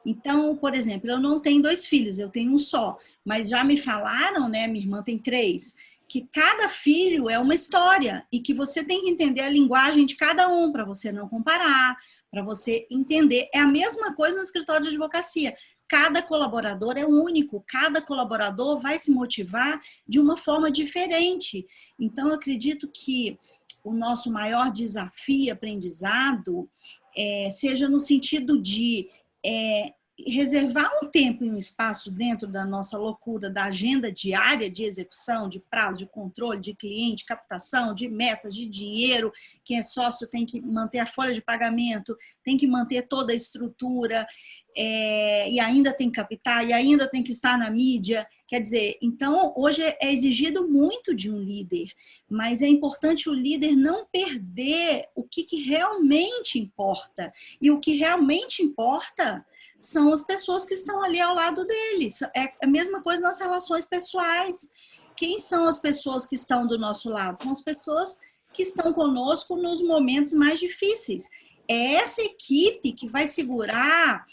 Então, por exemplo, eu não tenho 2 filhos, eu tenho um só, mas já me falaram, né, minha irmã tem 3, que cada filho é uma história e que você tem que entender a linguagem de cada um para você não comparar, para você entender. É a mesma coisa no escritório de advocacia. Cada colaborador é único, cada colaborador vai se motivar de uma forma diferente. Então, eu acredito que o nosso maior desafio e aprendizado seja no sentido de reservar um tempo e um espaço dentro da nossa loucura, da agenda diária de execução, de prazo, de controle, de cliente, captação, de metas, de dinheiro. Quem é sócio tem que manter a folha de pagamento, tem que manter toda a estrutura, e ainda tem que captar, e ainda tem que estar na mídia. Quer dizer, então, hoje é exigido muito de um líder, mas é importante o líder não perder o que realmente importa. E o que realmente importa são as pessoas que estão ali ao lado deles. É a mesma coisa nas relações pessoais. Quem são as pessoas que estão do nosso lado? São as pessoas que estão conosco nos momentos mais difíceis. É essa equipe que vai segurar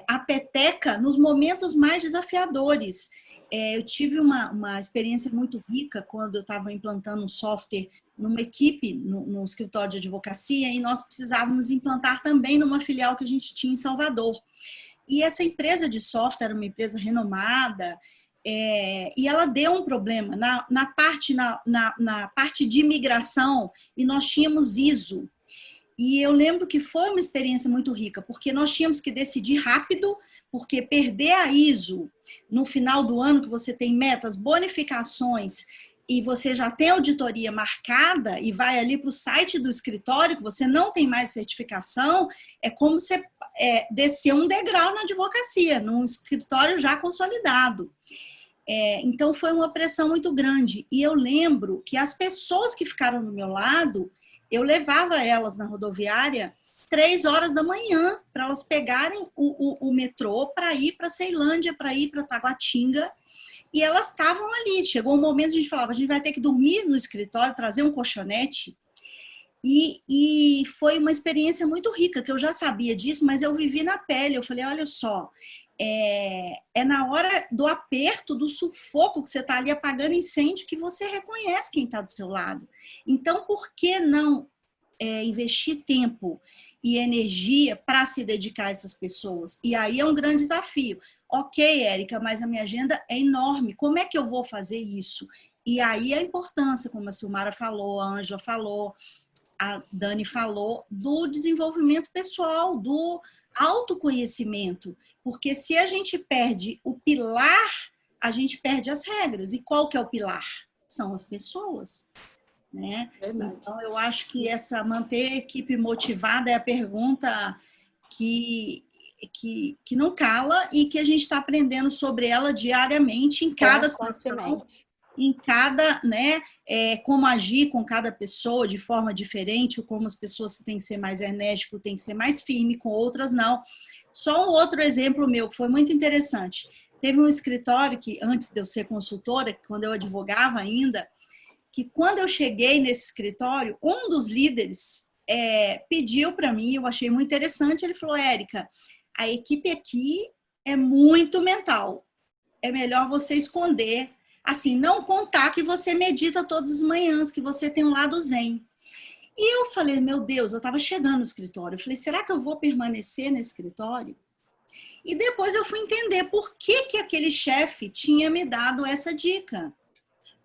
a peteca nos momentos mais desafiadores. Eu tive uma experiência muito rica quando eu estava implantando um software numa equipe no escritório de advocacia e nós precisávamos implantar também numa filial que a gente tinha em Salvador. E essa empresa de software era uma empresa renomada e ela deu um problema na parte de imigração e nós tínhamos ISO. E eu lembro que foi uma experiência muito rica, porque nós tínhamos que decidir rápido, porque perder a ISO no final do ano, que você tem metas, bonificações, e você já tem auditoria marcada e vai ali para o site do escritório, que você não tem mais certificação, é como você descer um degrau na advocacia, num escritório já consolidado. Então, foi uma pressão muito grande. E eu lembro que as pessoas que ficaram do meu lado, eu levava elas na rodoviária 3 horas da manhã para elas pegarem o metrô para ir para Ceilândia, para ir para Taguatinga. E elas estavam ali. Chegou um momento, a gente falava, a gente vai ter que dormir no escritório, trazer um colchonete. E foi uma experiência muito rica, que eu já sabia disso, mas eu vivi na pele. Eu falei, olha só, é na hora do aperto, do sufoco, que você está ali apagando incêndio, que você reconhece quem está do seu lado. Então, por que não investir tempo e energia para se dedicar a essas pessoas? E aí é um grande desafio. Ok, Érica, mas a minha agenda é enorme. Como é que eu vou fazer isso? E aí a importância, como a Silmara falou, a Ângela falou, a Dani falou, do desenvolvimento pessoal, do autoconhecimento. Porque se a gente perde o pilar, a gente perde as regras. E qual que é o pilar? São as pessoas. Né? Então, eu acho que manter a equipe motivada é a pergunta que não cala e que a gente está aprendendo sobre ela diariamente em cada situação, em cada, né, como agir com cada pessoa de forma diferente, ou como as pessoas têm que ser mais enérgico, têm que ser mais firme, com outras não. Só um outro exemplo meu que foi muito interessante. Teve um escritório que, antes de eu ser consultora, quando eu advogava ainda, que quando eu cheguei nesse escritório, um dos líderes pediu para mim, eu achei muito interessante, ele falou, Érica, a equipe aqui é muito mental, é melhor você esconder, assim, não contar que você medita todas as manhãs, que você tem um lado zen. E eu falei, meu Deus, eu estava chegando no escritório, eu falei, será que eu vou permanecer nesse escritório? E depois eu fui entender por que aquele chefe tinha me dado essa dica.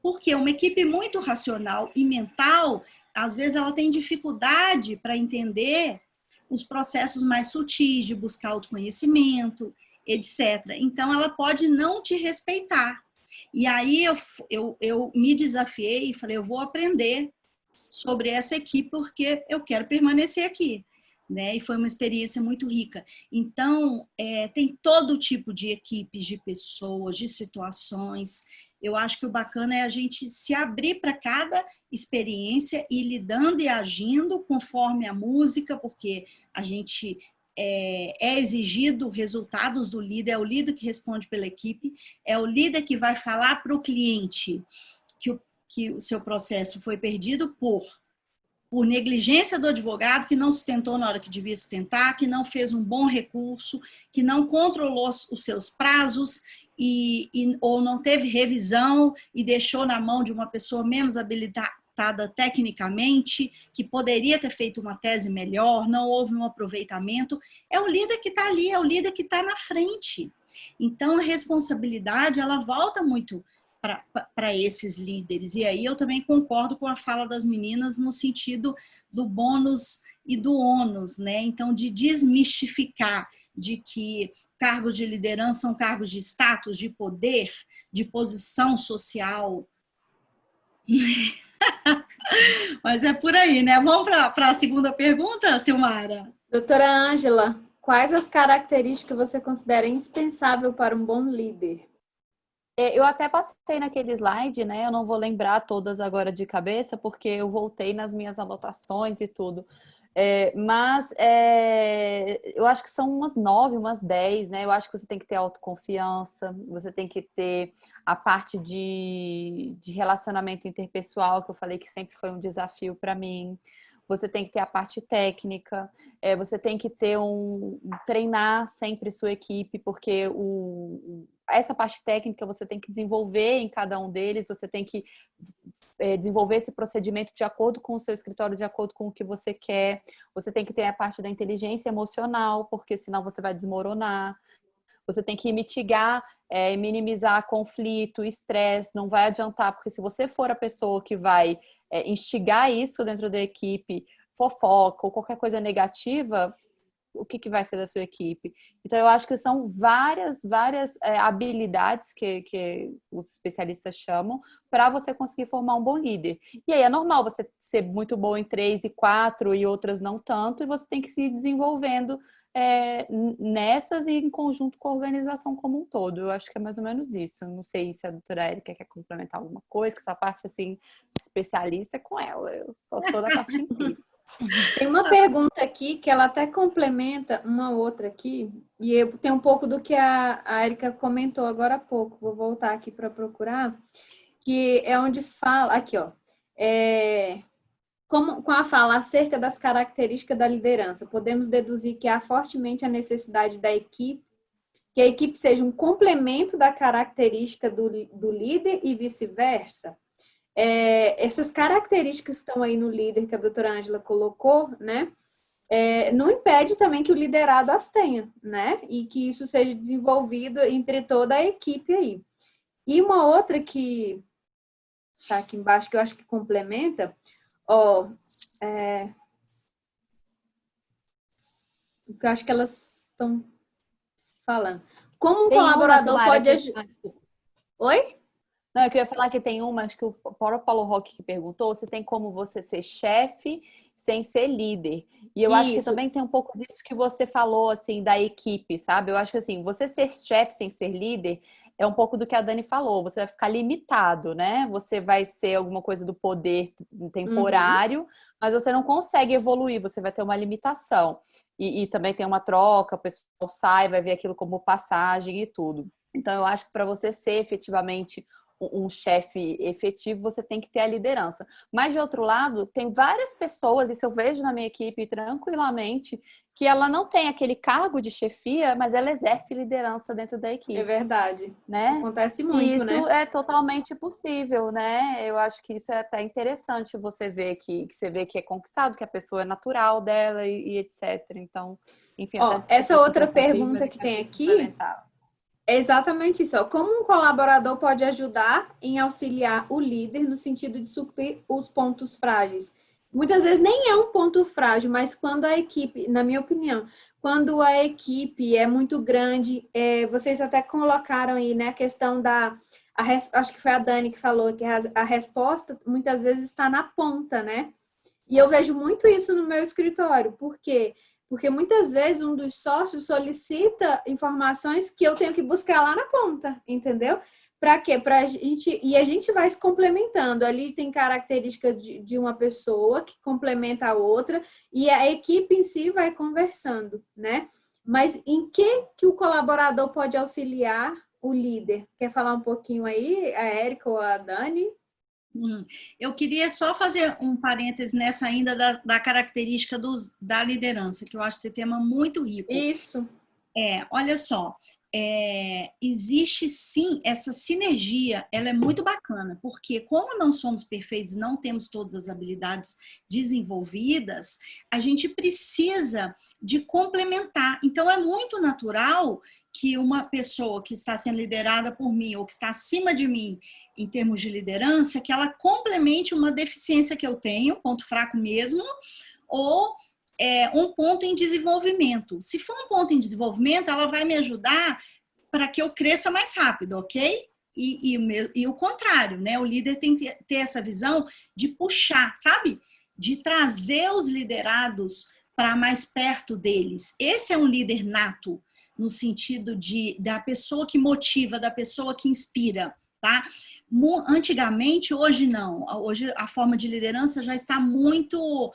Porque uma equipe muito racional e mental, às vezes ela tem dificuldade para entender os processos mais sutis de buscar autoconhecimento, etc. Então, ela pode não te respeitar. E aí eu me desafiei e falei, eu vou aprender sobre essa equipe porque eu quero permanecer aqui. Né? E foi uma experiência muito rica. Então, tem todo tipo de equipes, de pessoas, de situações. Eu acho que o bacana é a gente se abrir para cada experiência e lidando e agindo conforme a música, porque a gente é exigido resultados do líder, é o líder que responde pela equipe, é o líder que vai falar para o cliente que o seu processo foi perdido por negligência do advogado, que não sustentou na hora que devia sustentar, que não fez um bom recurso, que não controlou os seus prazos ou não teve revisão e deixou na mão de uma pessoa menos habilitada tecnicamente, que poderia ter feito uma tese melhor, não houve um aproveitamento. É o líder que está ali, é o líder que está na frente. Então, a responsabilidade, ela volta muito para esses líderes. E aí eu também concordo com a fala das meninas no sentido do bônus e do ônus, né? Então, de desmistificar de que cargos de liderança são cargos de status, de poder, de posição social. Mas é por aí, né? Vamos para a segunda pergunta, Silmara? Doutora Ângela, quais as características você considera indispensável para um bom líder? Eu até passei naquele slide, né? Eu não vou lembrar todas agora de cabeça, porque eu voltei nas minhas anotações e tudo. Mas eu acho que são umas 9, umas 10, né? Eu acho que você tem que ter autoconfiança, você tem que ter a parte de relacionamento interpessoal, que eu falei que sempre foi um desafio para mim. Você tem que ter a parte técnica, você tem que ter treinar sempre sua equipe, porque essa parte técnica você tem que desenvolver em cada um deles, você tem que desenvolver esse procedimento de acordo com o seu escritório, de acordo com o que você quer. Você tem que ter a parte da inteligência emocional, porque senão você vai desmoronar. Você tem que mitigar, minimizar conflito, estresse, não vai adiantar, porque se você for a pessoa que vai instigar isso dentro da equipe, fofoca ou qualquer coisa negativa, o que vai ser da sua equipe? Então, eu acho que são várias habilidades que os especialistas chamam para você conseguir formar um bom líder. E aí é normal você ser muito bom em 3 e 4 e outras não tanto, e você tem que se ir desenvolvendo nessas e em conjunto com a organização como um todo. Eu acho que é mais ou menos isso. Não sei se a doutora Érica quer complementar alguma coisa, que essa parte, assim, especialista é com ela. Eu só sou da parte empírica. Tem uma pergunta aqui que ela até complementa uma outra aqui, e eu tenho um pouco do que a Érica comentou agora há pouco. Vou voltar aqui para procurar, que é onde fala, aqui ó, com a fala acerca das características da liderança, podemos deduzir que há fortemente a necessidade da equipe que a equipe seja um complemento da característica do líder e vice-versa. Essas características que estão aí no líder que a doutora Ângela colocou, né? Não impede também que o liderado as tenha, né? E que isso seja desenvolvido entre toda a equipe aí. E uma outra que tá aqui embaixo, que eu acho que complementa, que eu acho que elas estão falando. Como um colaborador pode ajudar... Oi? Não, eu queria falar que tem uma, acho que o Paulo Roque que perguntou, se tem como você ser chefe sem ser líder. E eu acho que também tem um pouco disso que você falou, assim, da equipe, sabe? Eu acho que, assim, você ser chefe sem ser líder é um pouco do que a Dani falou. Você vai ficar limitado, né? Você vai ser alguma coisa do poder temporário, mas você não consegue evoluir, você vai ter uma limitação. E também tem uma troca, o pessoal sai, vai ver aquilo como passagem e tudo. Então, eu acho que para você ser efetivamente um chefe efetivo, você tem que ter a liderança. Mas, de outro lado, tem várias pessoas, isso eu vejo na minha equipe tranquilamente, que ela não tem aquele cargo de chefia, mas ela exerce liderança dentro da equipe. É verdade. Né? Isso acontece muito, né? Isso é totalmente possível, né? Eu acho que isso é até interessante você ver que você vê que é conquistado, que a pessoa é natural dela e etc. Então, enfim, essa outra pergunta que tem aqui é exatamente isso. Como um colaborador pode ajudar em auxiliar o líder no sentido de suprir os pontos frágeis? Muitas vezes nem é um ponto frágil, mas quando a equipe, na minha opinião, quando a equipe é muito grande, vocês até colocaram aí, né, a questão acho que foi a Dani que falou que a resposta muitas vezes está na ponta, né? E eu vejo muito isso no meu escritório. Por quê? Porque muitas vezes um dos sócios solicita informações que eu tenho que buscar lá na ponta, entendeu? Para quê? E a gente vai se complementando. Ali tem característica de uma pessoa que complementa a outra e a equipe em si vai conversando, né? Mas em que o colaborador pode auxiliar o líder? Quer falar um pouquinho aí, a Érica ou a Dani? Eu queria só fazer um parêntese nessa ainda da característica da liderança, que eu acho esse tema muito rico. Isso. Olha só, existe sim essa sinergia, ela é muito bacana, porque como não somos perfeitos, não temos todas as habilidades desenvolvidas, a gente precisa de complementar. Então é muito natural que uma pessoa que está sendo liderada por mim ou que está acima de mim em termos de liderança, que ela complemente uma deficiência que eu tenho, ponto fraco mesmo, ou um ponto em desenvolvimento. Se for um ponto em desenvolvimento, ela vai me ajudar para que eu cresça mais rápido, ok? E o contrário, né? O líder tem que ter essa visão de puxar, sabe? De trazer os liderados para mais perto deles. Esse é um líder nato, no sentido da pessoa que motiva, da pessoa que inspira, tá? Antigamente, hoje não. Hoje a forma de liderança já está muito...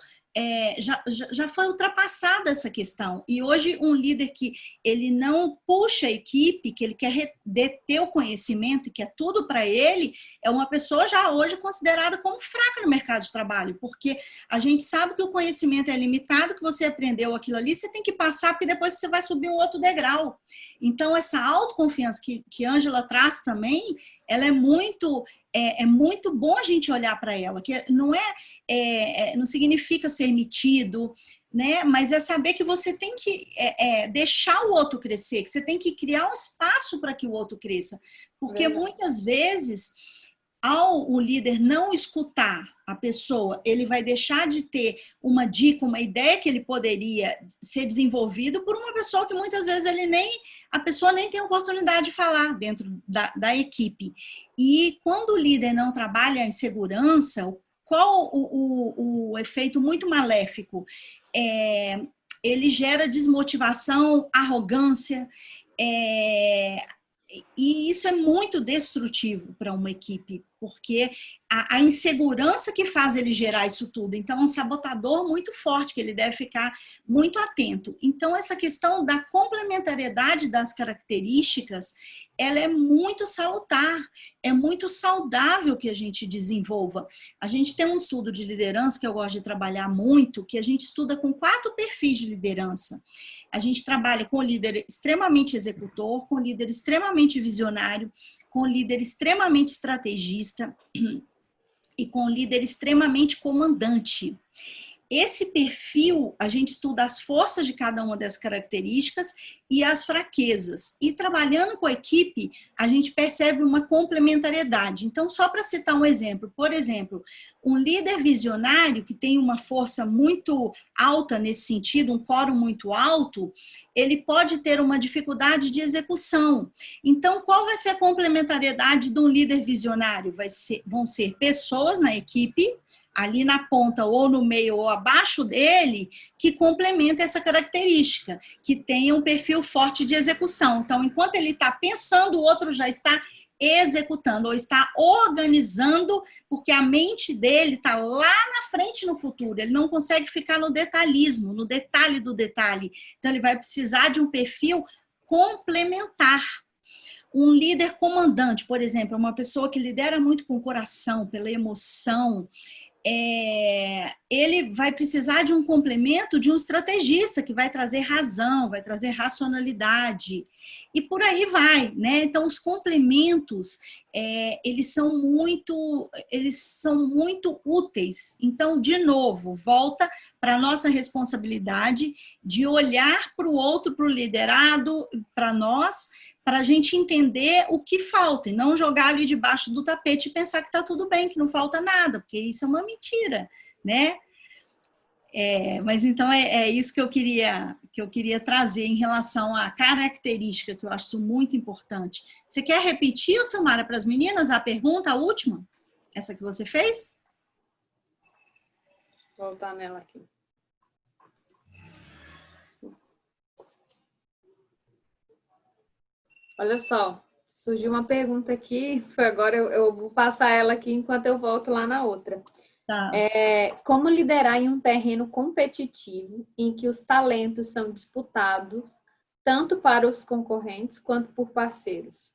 já foi ultrapassada essa questão. E hoje um líder que ele não puxa a equipe, que ele quer deter o conhecimento e que é tudo para ele, é uma pessoa já hoje considerada como fraca no mercado de trabalho, porque a gente sabe que o conhecimento é limitado, que você aprendeu aquilo ali, você tem que passar, porque depois você vai subir um outro degrau. Então, essa autoconfiança que a Ângela traz também, ela é muito bom a gente olhar para ela, que não não significa ser metido, né? Mas é saber que você tem que deixar o outro crescer, que você tem que criar um espaço para que o outro cresça. Porque muitas vezes, ao o líder não escutar a pessoa, ele vai deixar de ter uma dica, uma ideia que ele poderia ser desenvolvido por uma pessoa que muitas vezes a pessoa nem tem oportunidade de falar dentro da equipe. E quando o líder não trabalha em segurança, qual o efeito muito maléfico? Ele gera desmotivação, arrogância, e isso é muito destrutivo para uma equipe, porque a insegurança que faz ele gerar isso tudo. Então, é um sabotador muito forte, que ele deve ficar muito atento. Então, essa questão da complementariedade das características, ela é muito salutar, é muito saudável que a gente desenvolva. A gente tem um estudo de liderança que eu gosto de trabalhar muito, que a gente estuda com 4 perfis de liderança. A gente trabalha com o líder extremamente executor, com o líder extremamente visionário, com o líder extremamente estrategista e com o líder extremamente comandante. Esse perfil, a gente estuda as forças de cada uma dessas características e as fraquezas. E trabalhando com a equipe, a gente percebe uma complementariedade. Então, só para citar um exemplo, por exemplo, um líder visionário que tem uma força muito alta nesse sentido, um quórum muito alto, ele pode ter uma dificuldade de execução. Então, qual vai ser a complementariedade de um líder visionário? Vão ser pessoas na equipe, ali na ponta, ou no meio, ou abaixo dele, que complementa essa característica, que tenha um perfil forte de execução. Então, enquanto ele está pensando, o outro já está executando, ou está organizando, porque a mente dele está lá na frente no futuro, ele não consegue ficar no detalhismo, no detalhe do detalhe. Então, ele vai precisar de um perfil complementar. Um líder comandante, por exemplo, é uma pessoa que lidera muito com o coração, pela emoção, ele vai precisar de um complemento de um estrategista que vai trazer razão, vai trazer racionalidade e por aí vai, né? Então os complementos eles são muito úteis. Então, de novo, volta para a nossa responsabilidade de olhar para o outro, para o liderado, para nós, para a gente entender o que falta e não jogar ali debaixo do tapete e pensar que está tudo bem, que não falta nada, porque isso é uma mentira, né? Mas então é isso que eu queria trazer em relação à característica, que eu acho muito importante. Você quer repetir, Silmara, para as meninas, a pergunta, a última? Essa que você fez? Vou voltar nela aqui. Olha só, surgiu uma pergunta aqui, agora eu vou passar ela aqui enquanto eu volto lá na outra. Tá. Como liderar em um terreno competitivo em que os talentos são disputados tanto para os concorrentes quanto por parceiros?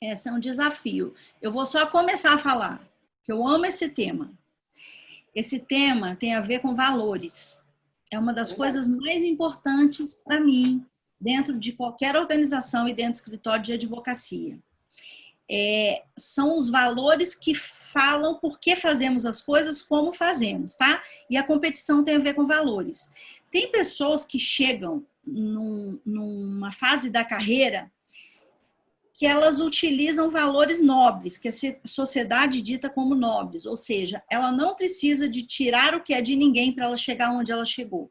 Esse é um desafio. Eu vou só começar a falar, que eu amo esse tema. Esse tema tem a ver com valores. É uma das coisas mais importantes para mim, dentro de qualquer organização e dentro do escritório de advocacia. São os valores que falam por que fazemos as coisas, como fazemos, tá? E a competição tem a ver com valores. Tem pessoas que chegam numa fase da carreira que elas utilizam valores nobres, que a sociedade dita como nobres, ou seja, ela não precisa de tirar o que é de ninguém para ela chegar onde ela chegou.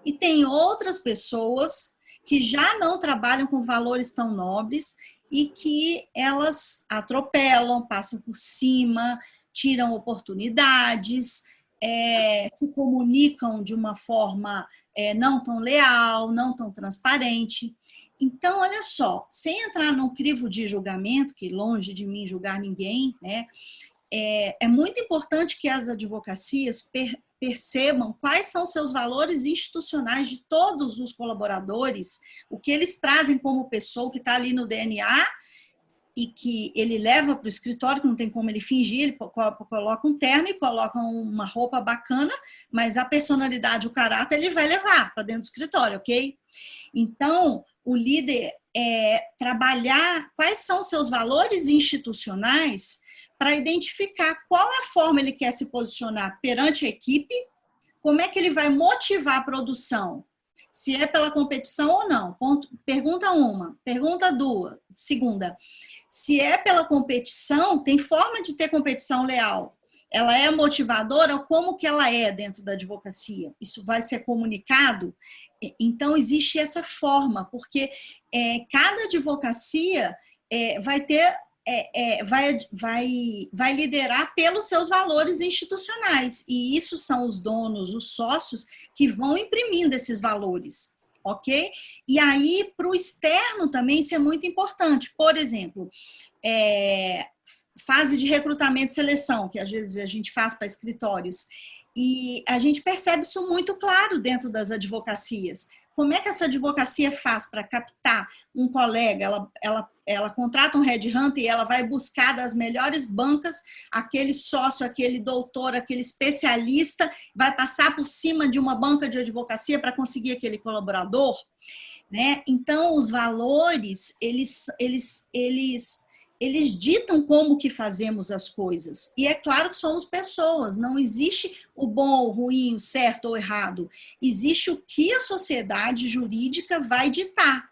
E tem outras pessoas que já não trabalham com valores tão nobres e que elas atropelam, passam por cima, tiram oportunidades, se comunicam de uma forma não tão leal, não tão transparente. Então, olha só, sem entrar num crivo de julgamento, que longe de mim julgar ninguém, né? É muito importante que as advocacias percebam quais são seus valores institucionais de todos os colaboradores, o que eles trazem como pessoa que está ali no DNA e que ele leva para o escritório, que não tem como ele fingir, ele coloca um terno e coloca uma roupa bacana, mas a personalidade, o caráter, ele vai levar para dentro do escritório, ok? Então, o líder trabalhar quais são os seus valores institucionais para identificar qual a forma ele quer se posicionar perante a equipe, como é que ele vai motivar a produção, se é pela competição ou não. Pergunta 1. Pergunta 2. Segunda, se é pela competição, tem forma de ter competição leal. Ela é motivadora, como que ela é dentro da advocacia? Isso vai ser comunicado? Então, existe essa forma, porque cada advocacia vai ter, vai liderar pelos seus valores institucionais. E isso são os donos, os sócios, que vão imprimindo esses valores. ok? E aí, para o externo também, isso é muito importante. Por exemplo, fase de recrutamento e seleção, que às vezes a gente faz para escritórios, e a gente percebe isso muito claro dentro das advocacias. Como é que essa advocacia faz para captar um colega? Ela contrata um headhunter e ela vai buscar das melhores bancas aquele sócio, aquele doutor, aquele especialista, vai passar por cima de uma banca de advocacia para conseguir aquele colaborador, né? Então, os valores, eles ditam como que fazemos as coisas. E é claro que somos pessoas, não existe o bom, o ruim, o certo ou errado. Existe o que a sociedade jurídica vai ditar.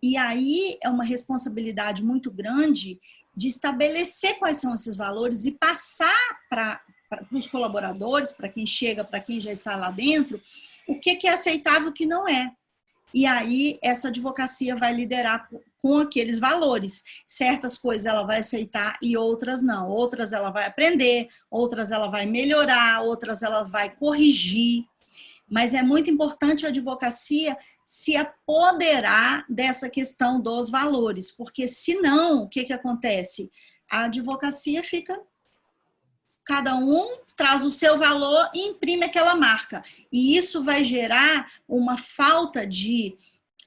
E aí é uma responsabilidade muito grande de estabelecer quais são esses valores e passar para os colaboradores, para quem chega, para quem já está lá dentro, o que é aceitável e o que não é. E aí essa advocacia vai liderar com aqueles valores. Certas coisas ela vai aceitar e outras não. Outras ela vai aprender, outras ela vai melhorar, outras ela vai corrigir. Mas é muito importante a advocacia se apoderar dessa questão dos valores, porque senão, o que acontece? A advocacia fica... Cada um traz o seu valor e imprime aquela marca. E isso vai gerar uma falta de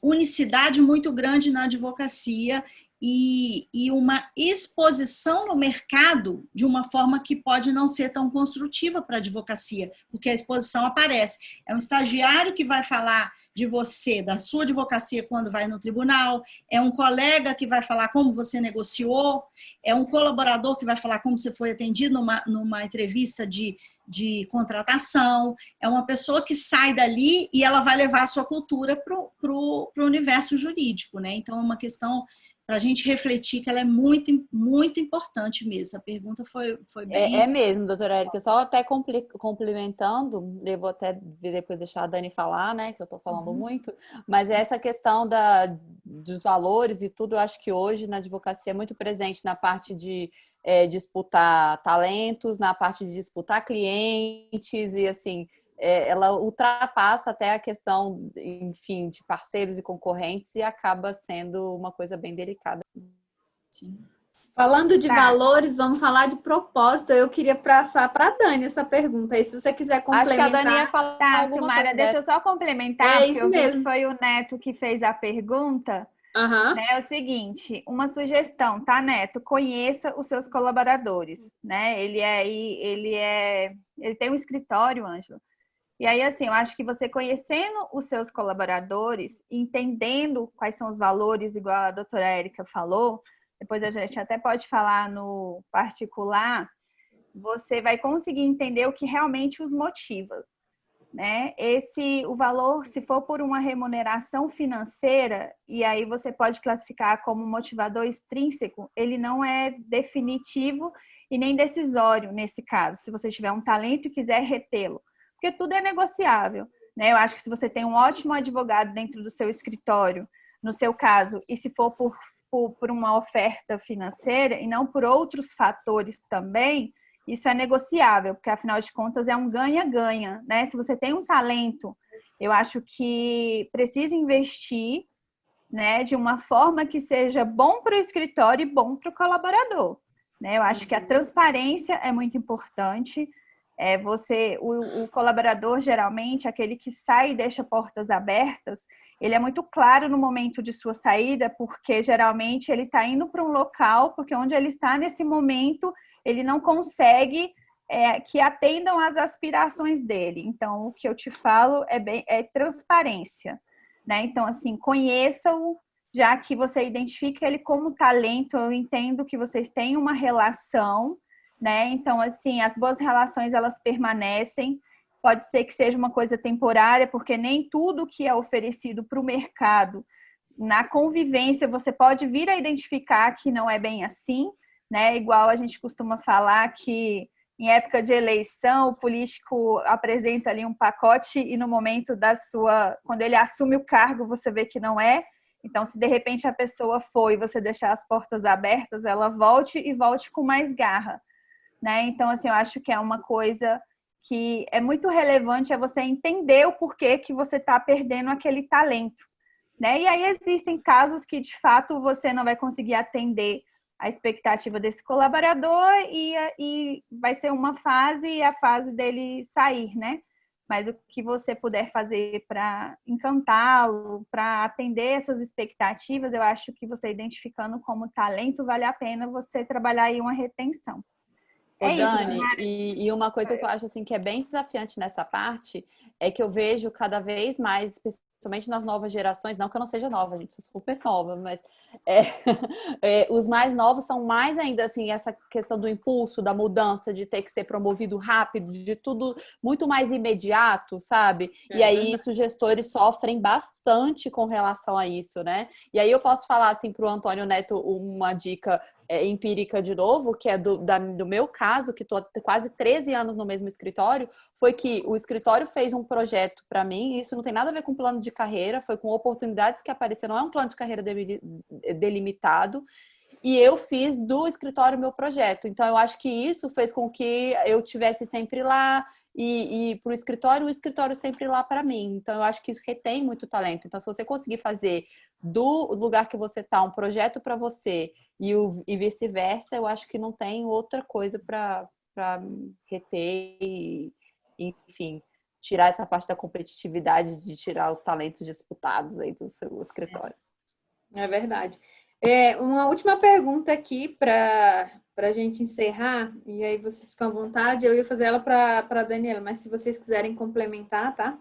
unicidade muito grande na advocacia e uma exposição no mercado de uma forma que pode não ser tão construtiva para a advocacia, porque a exposição aparece. É um estagiário que vai falar de você, da sua advocacia quando vai no tribunal, é um colega que vai falar como você negociou, é um colaborador que vai falar como você foi atendido numa entrevista de contratação, é uma pessoa que sai dali e ela vai levar a sua cultura para o universo jurídico, né? Então, é uma questão para a gente refletir que ela é muito, muito importante mesmo. A pergunta foi bem... É mesmo, doutora Érica, só até complementando, eu vou até depois deixar a Dani falar, né, que eu estou falando muito, mas essa questão dos valores e tudo, eu acho que hoje na advocacia é muito presente na parte de disputar talentos, na parte de disputar clientes e assim, ela ultrapassa até a questão, enfim, de parceiros e concorrentes e acaba sendo uma coisa bem delicada. Sim. Falando de valores, vamos falar de propósito. Eu queria passar para a Dani essa pergunta aí, se você quiser complementar. Acho que a Dani ia falar alguma Silmara, coisa. deixa eu só complementar, porque isso eu vi mesmo. que foi o Neto que fez a pergunta. Uhum. Né, é o seguinte, uma sugestão, tá, Neto? Conheça os seus colaboradores, né? Ele tem um escritório, Ângela. E aí, assim, eu acho que você conhecendo os seus colaboradores, entendendo quais são os valores, igual a doutora Érica falou, depois a gente até pode falar no particular, você vai conseguir entender o que realmente os motiva. Né? O valor, se for por uma remuneração financeira, e aí você pode classificar como motivador extrínseco, ele não é definitivo e nem decisório nesse caso, se você tiver um talento e quiser retê-lo, porque tudo é negociável, né? Eu acho que se você tem um ótimo advogado dentro do seu escritório, no seu caso, e se for por uma oferta financeira e não por outros fatores também, isso é negociável, porque afinal de contas é um ganha-ganha, né? Se você tem um talento, eu acho que precisa investir, né, de uma forma que seja bom para o escritório e bom para o colaborador, né? Eu acho que a transparência é muito importante. O colaborador, geralmente, aquele que sai e deixa portas abertas, ele é muito claro no momento de sua saída, porque geralmente ele está indo para um local, porque onde ele está nesse momento ele não consegue que atendam às aspirações dele. Então, o que eu te falo é transparência, né? Então, assim, conheça-o, já que você identifica ele como talento, eu entendo que vocês têm uma relação, né? Então, assim, as boas relações, elas permanecem. Pode ser que seja uma coisa temporária, porque nem tudo que é oferecido para o mercado, na convivência, você pode vir a identificar que não é bem assim, né? Igual a gente costuma falar que em época de eleição o político apresenta ali um pacote e no momento quando ele assume o cargo, você vê que não é. Então, se de repente a pessoa foi e você deixar as portas abertas, ela volte com mais garra, né? Então, assim, eu acho que é uma coisa que é muito relevante, é você entender o porquê que você está perdendo aquele talento, né? E aí existem casos que, de fato, você não vai conseguir atender a expectativa desse colaborador e vai ser uma fase e a fase dele sair, né? Mas o que você puder fazer para encantá-lo, para atender essas expectativas, eu acho que você identificando como talento, vale a pena você trabalhar aí uma retenção. Ô, É isso, Dani, e uma coisa que eu acho assim que é bem desafiante nessa parte é que eu vejo cada vez mais, especialmente nas novas gerações, não que eu não seja nova, gente, sou super nova, mas os mais novos são mais ainda assim, essa questão do impulso, da mudança, de ter que ser promovido rápido, de tudo muito mais imediato, sabe? E aí os gestores sofrem bastante com relação a isso, né? E aí eu posso falar assim para o Antônio Neto uma dica empírica de novo, que é do meu caso, que estou quase 13 anos no mesmo escritório, foi que o escritório fez um projeto para mim, e isso não tem nada a ver com plano de carreira, foi com oportunidades que apareceram, não é um plano de carreira delimitado, e eu fiz do escritório meu projeto. Então, eu acho que isso fez com que eu tivesse sempre lá e para o escritório sempre lá para mim. Então, eu acho que isso retém muito talento. Então, se você conseguir fazer do lugar que você está um projeto para você e vice-versa, eu acho que não tem outra coisa para reter e, enfim, tirar essa parte da competitividade, de tirar os talentos disputados aí do seu escritório. É verdade. Uma última pergunta aqui para a gente encerrar, e aí vocês ficam à vontade, eu ia fazer ela para a Daniela, mas se vocês quiserem complementar, tá?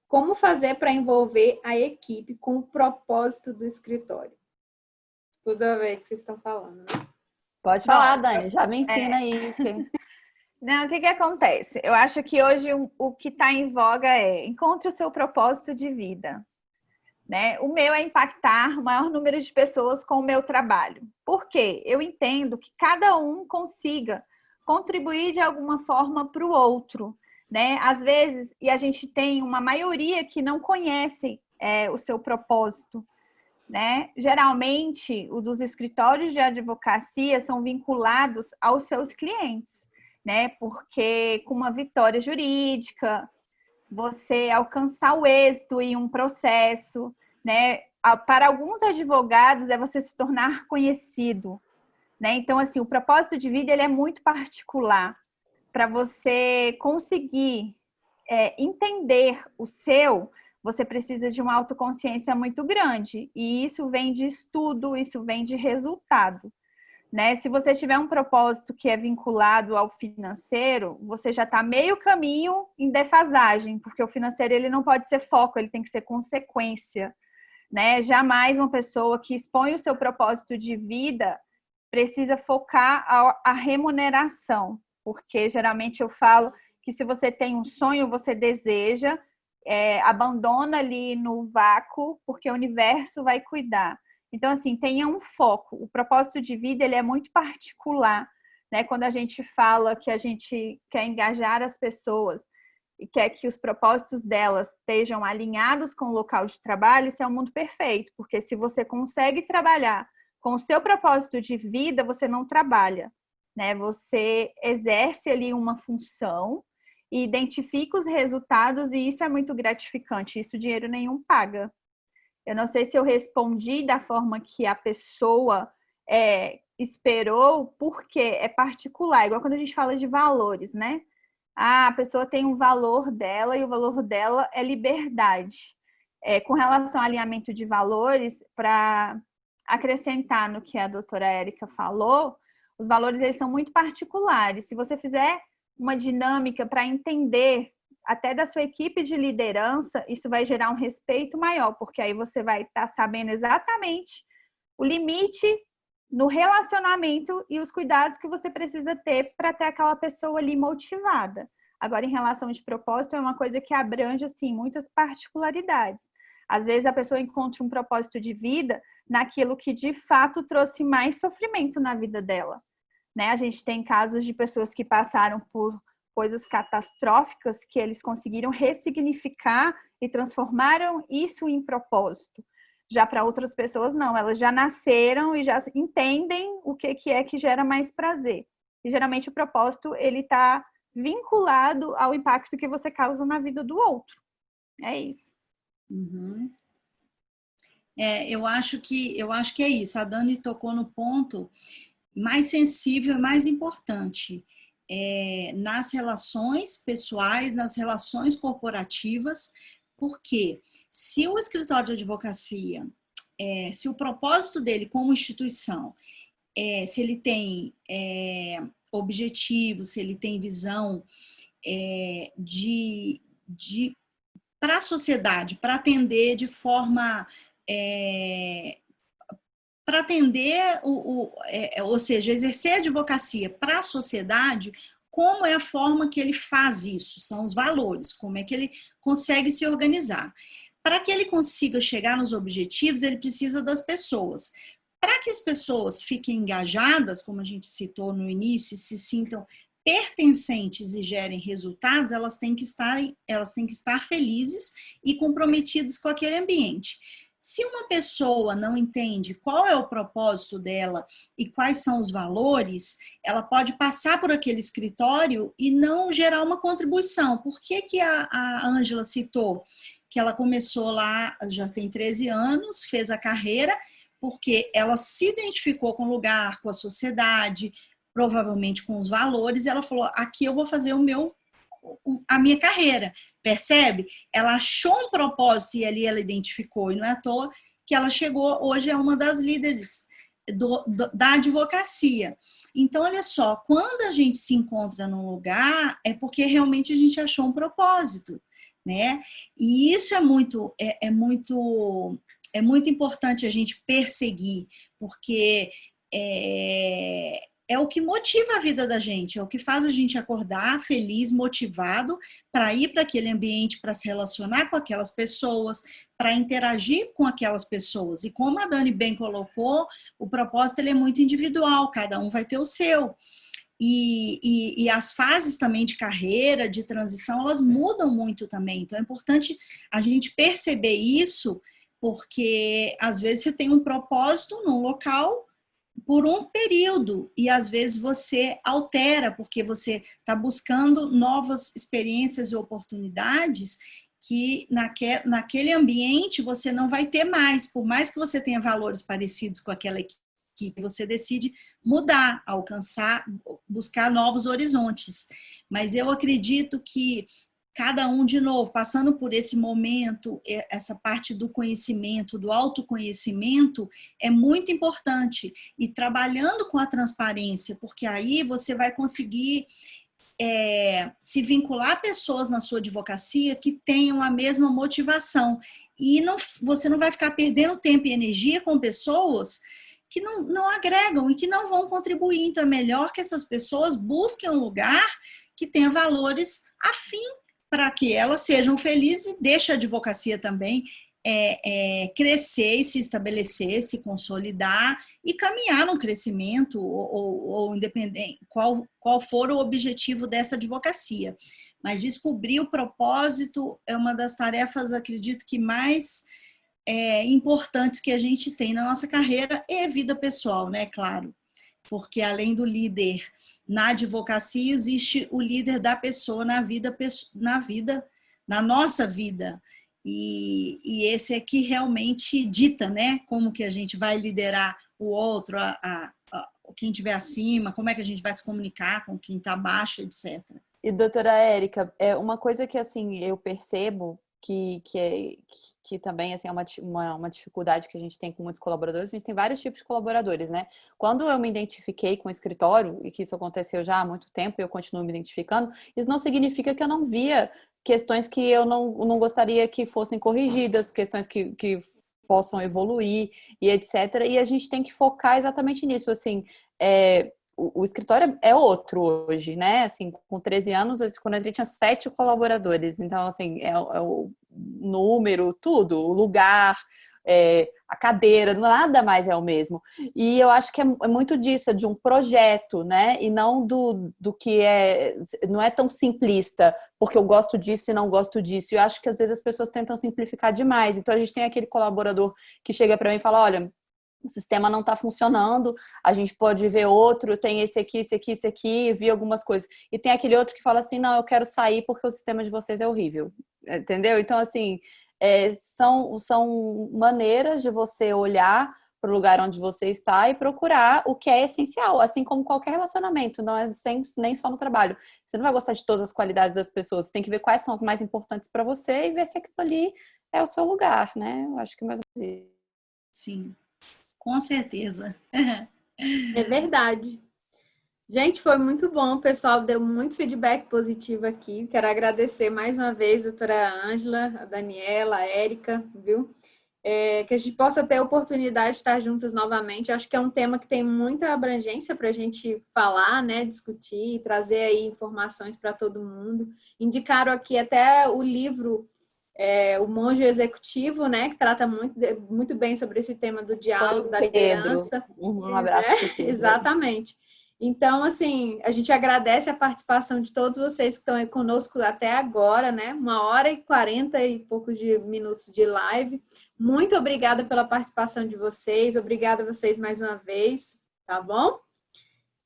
Como fazer para envolver a equipe com o propósito do escritório? Tudo a ver que vocês estão falando, né? Pode falar, Dani, já me ensina aí. Não, o que acontece? Eu acho que hoje o que está em voga é encontre o seu propósito de vida. Né? O meu é impactar o maior número de pessoas com o meu trabalho. Por quê? Eu entendo que cada um consiga contribuir de alguma forma para o outro. Né? Às vezes, e a gente tem uma maioria que não conhece o seu propósito. Né? Geralmente, os dos escritórios de advocacia são vinculados aos seus clientes, né? Porque com uma vitória jurídica, você alcançar o êxito em um processo, né? Para alguns advogados é você se tornar conhecido, né? Então, assim, o propósito de vida ele é muito particular. Para você conseguir entender o seu, você precisa de uma autoconsciência muito grande. E isso vem de estudo, isso vem de resultado. Né? Se você tiver um propósito que é vinculado ao financeiro, você já está meio caminho em defasagem, porque o financeiro ele não pode ser foco, ele tem que ser consequência. Né? Jamais uma pessoa que expõe o seu propósito de vida precisa focar a remuneração, porque geralmente eu falo que se você tem um sonho, você deseja, abandona ali no vácuo, porque o universo vai cuidar. Então, assim, tenha um foco. O propósito de vida, ele é muito particular, né? Quando a gente fala que a gente quer engajar as pessoas e quer que os propósitos delas estejam alinhados com o local de trabalho, isso é um mundo perfeito, porque se você consegue trabalhar com o seu propósito de vida, você não trabalha, né? Você exerce ali uma função e identifica os resultados e isso é muito gratificante, isso dinheiro nenhum paga. Eu não sei se eu respondi da forma que a pessoa esperou, porque é particular, igual quando a gente fala de valores, né? A pessoa tem um valor dela e o valor dela é liberdade. Com relação ao alinhamento de valores, para acrescentar no que a doutora Érica falou, os valores eles são muito particulares. Se você fizer uma dinâmica para entender até da sua equipe de liderança, isso vai gerar um respeito maior, porque aí você vai estar sabendo exatamente o limite no relacionamento e os cuidados que você precisa ter para ter aquela pessoa ali motivada. Agora, em relação de propósito, é uma coisa que abrange, assim, muitas particularidades. Às vezes, a pessoa encontra um propósito de vida naquilo que, de fato, trouxe mais sofrimento na vida dela. Né? A gente tem casos de pessoas que passaram por coisas catastróficas que eles conseguiram ressignificar e transformaram isso em propósito. Já para outras pessoas, não. Elas já nasceram e já entendem o que é que gera mais prazer. E, geralmente, o propósito, ele está vinculado ao impacto que você causa na vida do outro. É isso. Uhum. Eu acho que é isso. A Dani tocou no ponto mais sensível e mais importante. Nas relações pessoais, nas relações corporativas, porque se o escritório de advocacia, se o propósito dele como instituição, se ele tem objetivos, se ele tem visão para a sociedade, para atender de forma... para atender, ou seja, exercer a advocacia para a sociedade, como é a forma que ele faz isso? São os valores, como é que ele consegue se organizar. Para que ele consiga chegar nos objetivos, ele precisa das pessoas. Para que as pessoas fiquem engajadas, como a gente citou no início, e se sintam pertencentes e gerem resultados, elas têm que estar felizes e comprometidas com aquele ambiente. Se uma pessoa não entende qual é o propósito dela e quais são os valores, ela pode passar por aquele escritório e não gerar uma contribuição. Por que a Ângela citou que ela começou lá, já tem 13 anos, fez a carreira, porque ela se identificou com o lugar, com a sociedade, provavelmente com os valores, e ela falou, aqui eu vou fazer a minha carreira, percebe? Ela achou um propósito e ali ela identificou, e não é à toa que ela chegou, hoje é uma das líderes da advocacia. Então, olha só, quando a gente se encontra num lugar, é porque realmente a gente achou um propósito, né? E isso é muito importante a gente perseguir, porque é o que motiva a vida da gente, é o que faz a gente acordar feliz, motivado para ir para aquele ambiente, para se relacionar com aquelas pessoas, para interagir com aquelas pessoas. E como a Dani bem colocou, o propósito ele é muito individual, cada um vai ter o seu. E as fases também de carreira, de transição, elas mudam muito também. Então é importante a gente perceber isso, porque às vezes você tem um propósito num local por um período, e às vezes você altera, porque você está buscando novas experiências e oportunidades que naquele ambiente você não vai ter mais, por mais que você tenha valores parecidos com aquela equipe, você decide mudar, alcançar, buscar novos horizontes. Mas eu acredito que cada um, de novo, passando por esse momento, essa parte do conhecimento, do autoconhecimento, é muito importante. E trabalhando com a transparência, porque aí você vai conseguir se vincular a pessoas na sua advocacia que tenham a mesma motivação. E você não vai ficar perdendo tempo e energia com pessoas que não agregam e que não vão contribuir. Então, é melhor que essas pessoas busquem um lugar que tenha valores afins, para que elas sejam felizes e deixe a advocacia também crescer e se estabelecer, se consolidar e caminhar no crescimento ou independente, qual for o objetivo dessa advocacia. Mas descobrir o propósito é uma das tarefas, acredito que mais importantes que a gente tem na nossa carreira e vida pessoal, né? Claro, porque além do líder na advocacia, existe o líder da pessoa na nossa vida. E esse é que realmente dita, né? Como que a gente vai liderar o outro, quem estiver acima, como é que a gente vai se comunicar com quem está abaixo, etc. E, doutora Érica, uma coisa que assim, eu percebo que também assim, é uma dificuldade que a gente tem com muitos colaboradores. A gente tem vários tipos de colaboradores, né? Quando eu me identifiquei com o escritório, e que isso aconteceu já há muito tempo, e eu continuo me identificando, isso não significa que eu não via questões que eu não gostaria que fossem corrigidas, questões que possam evoluir e etc. E a gente tem que focar exatamente nisso, assim... O escritório é outro hoje, né? Assim, com 13 anos, quando eu entrei, tinha 7 colaboradores. Então, assim, é o número, tudo, o lugar, a cadeira, nada mais é o mesmo. E eu acho que é muito disso, é de um projeto, né? E não do que não é tão simplista, porque eu gosto disso e não gosto disso. Eu acho que às vezes as pessoas tentam simplificar demais. Então, a gente tem aquele colaborador que chega para mim e fala, olha, o sistema não está funcionando, a gente pode ver outro, tem esse aqui, vi algumas coisas. E tem aquele outro que fala assim, não, eu quero sair porque o sistema de vocês é horrível. Entendeu? Então, assim, são maneiras de você olhar para o lugar onde você está e procurar o que é essencial, assim como qualquer relacionamento, não é nem só no trabalho. Você não vai gostar de todas as qualidades das pessoas, você tem que ver quais são as mais importantes para você e ver se aquilo ali é o seu lugar, né? Eu acho que mais ou menos isso. Sim, com certeza. É verdade. Gente, foi muito bom, o pessoal deu muito feedback positivo aqui. Quero agradecer mais uma vez a doutora Ângela, a Daniela, a Érica, viu? Que a gente possa ter a oportunidade de estar juntas novamente. Eu acho que é um tema que tem muita abrangência para a gente falar, né, discutir, trazer aí informações para todo mundo. Indicaram aqui até o livro O Monge Executivo, né, que trata muito bem sobre esse tema do diálogo, da liderança. Um abraço para o Pedro. Exatamente. Então, assim, a gente agradece a participação de todos vocês que estão aí conosco até agora, né? 1h40 e poucos de minutos de live. Muito obrigada pela participação de vocês. Obrigada a vocês mais uma vez, tá bom?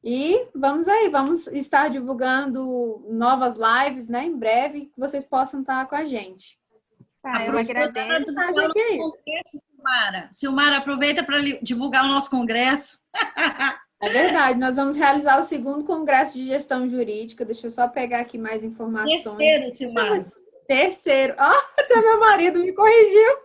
E vamos aí, vamos estar divulgando novas lives, né? Em breve, que vocês possam estar com a gente. Eu agradeço. Silmara, aproveita para divulgar o nosso congresso. É verdade, nós vamos realizar o 2º Congresso de Gestão Jurídica. Deixa eu só pegar aqui mais informações. Terceiro, Silmara. Terceiro. Até meu marido me corrigiu.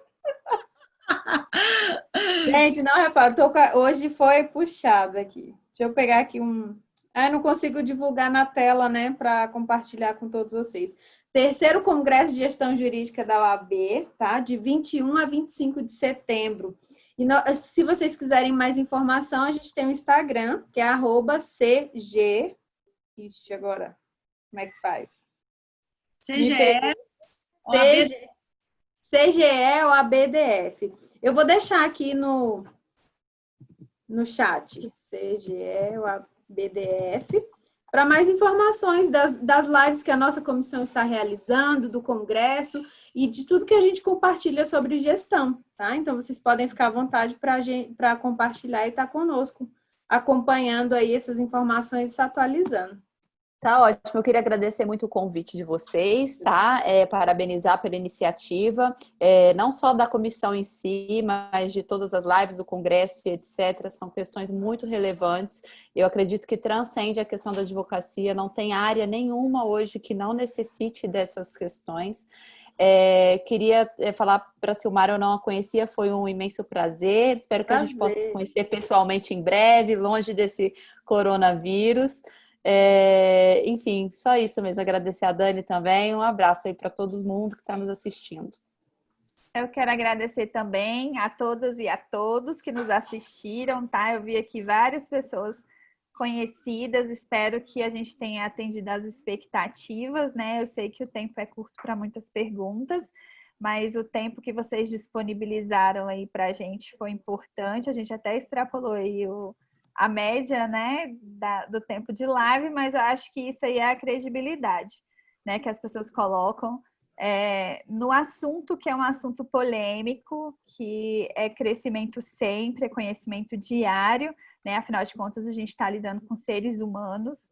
Gente, não repara, hoje foi puxado aqui. Deixa eu pegar aqui não consigo divulgar na tela, né, para compartilhar com todos vocês. Terceiro Congresso de Gestão Jurídica da OAB, tá? De 21 a 25 de setembro. E se vocês quiserem mais informação, a gente tem o Instagram, que é @cg... Ixi, agora, como é que faz? CGE ou ABDF. Eu vou deixar aqui no chat, CGE ou ABDF, para mais informações das lives que a nossa comissão está realizando, do congresso e de tudo que a gente compartilha sobre gestão, tá? Então, vocês podem ficar à vontade para compartilhar e estar conosco, acompanhando aí essas informações e se atualizando. Tá ótimo, eu queria agradecer muito o convite de vocês, tá? Parabenizar pela iniciativa, não só da comissão em si, mas de todas as lives, do congresso e etc. São questões muito relevantes. Eu acredito que transcende a questão da advocacia, não tem área nenhuma hoje que não necessite dessas questões. Queria falar para a Silmara, eu não a conhecia, foi um imenso prazer. Espero que a gente possa se conhecer pessoalmente em breve, longe desse coronavírus. Enfim, só isso mesmo. Agradecer a Dani também. Um abraço aí para todo mundo que está nos assistindo. Eu quero agradecer também a todas e a todos que nos assistiram, tá? Eu vi aqui várias pessoas conhecidas. Espero que a gente tenha atendido as expectativas, né? Eu sei que o tempo é curto para muitas perguntas, mas o tempo que vocês disponibilizaram aí para a gente foi importante. A gente até extrapolou aí a média, né, do tempo de live, mas eu acho que isso aí é a credibilidade, né, que as pessoas colocam no assunto, que é um assunto polêmico, que é crescimento sempre, é conhecimento diário, né, afinal de contas a gente está lidando com seres humanos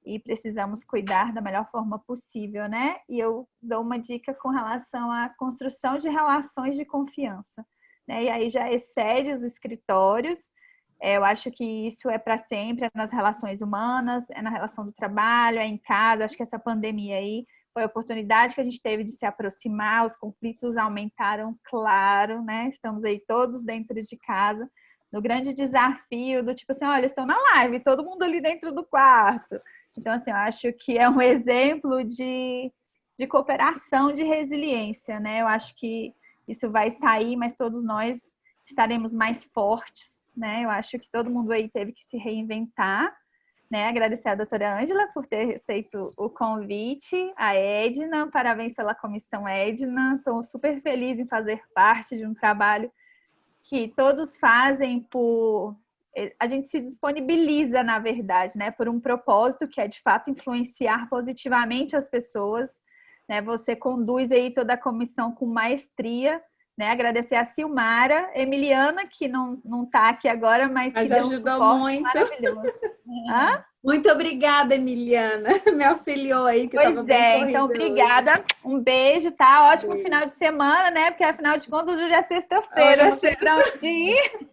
e precisamos cuidar da melhor forma possível, né, e eu dou uma dica com relação à construção de relações de confiança, né, e aí já excede os escritórios. Eu acho que isso é para sempre, é nas relações humanas, é na relação do trabalho, é em casa. Acho que essa pandemia aí foi a oportunidade que a gente teve de se aproximar, os conflitos aumentaram, claro, né? Estamos aí todos dentro de casa, no grande desafio do tipo assim, olha, estão na live, todo mundo ali dentro do quarto. Então, assim, eu acho que é um exemplo de cooperação, de resiliência, né? Eu acho que isso vai sair, mas todos nós estaremos mais fortes, né? Eu acho que todo mundo aí teve que se reinventar, né? Agradecer a doutora Ângela por ter aceito o convite, a Edna, parabéns pela comissão Edna, estou super feliz em fazer parte de um trabalho que todos fazem a gente se disponibiliza, na verdade, né? Por um propósito que é, de fato, influenciar positivamente as pessoas, né? Você conduz aí toda a comissão com maestria, né? Agradecer a Silmara, Emiliana, que não está aqui agora, mas que deu um suporte muito. maravilhoso. Muito obrigada, Emiliana. Me auxiliou aí, que eu Pois tava bem é, corrida então hoje. obrigada. Um beijo, tá? Ótimo Beijo. final de semana, né? Porque afinal de contas hoje é Hoje sexta-feira, é não tem pra onde ir.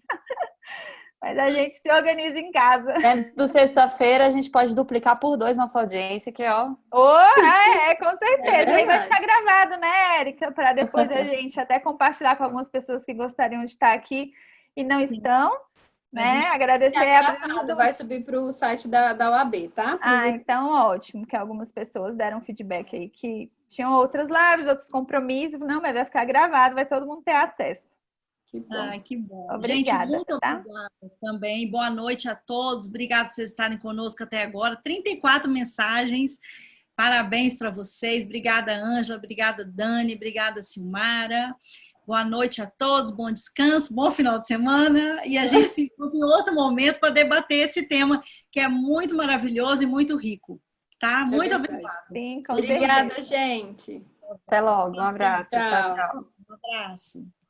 Mas a gente se organiza em casa. Do sexta-feira, a gente pode duplicar por 2 nossa audiência, que ó. Com certeza. Aí vai ficar verdade. gravado, né, Érica? Para depois a gente até compartilhar com algumas pessoas que gostariam de estar aqui e não Sim. estão, A né? gente Agradecer É a presença gravado, do... vai subir para o site da UAB, tá? então ótimo, que algumas pessoas deram feedback aí que tinham outras lives, outros compromissos. Não, mas vai ficar gravado, vai todo mundo ter acesso. Que bom. Ai, que bom. Gente, Obrigada, muito tá? obrigada também. Boa noite a todos. Obrigada por vocês estarem conosco até agora. 34 mensagens. Parabéns para vocês. Obrigada, Ângela. Obrigada, Dani. Obrigada, Silmara. Boa noite a todos. Bom descanso. Bom final de semana. E a gente se encontra em outro momento para debater esse tema que é muito maravilhoso e muito rico. Tá? Muito verdade. obrigada. Sim, com Obrigada, certeza. gente. Até logo. Um abraço. Tchau, Tchau. tchau. Um abraço.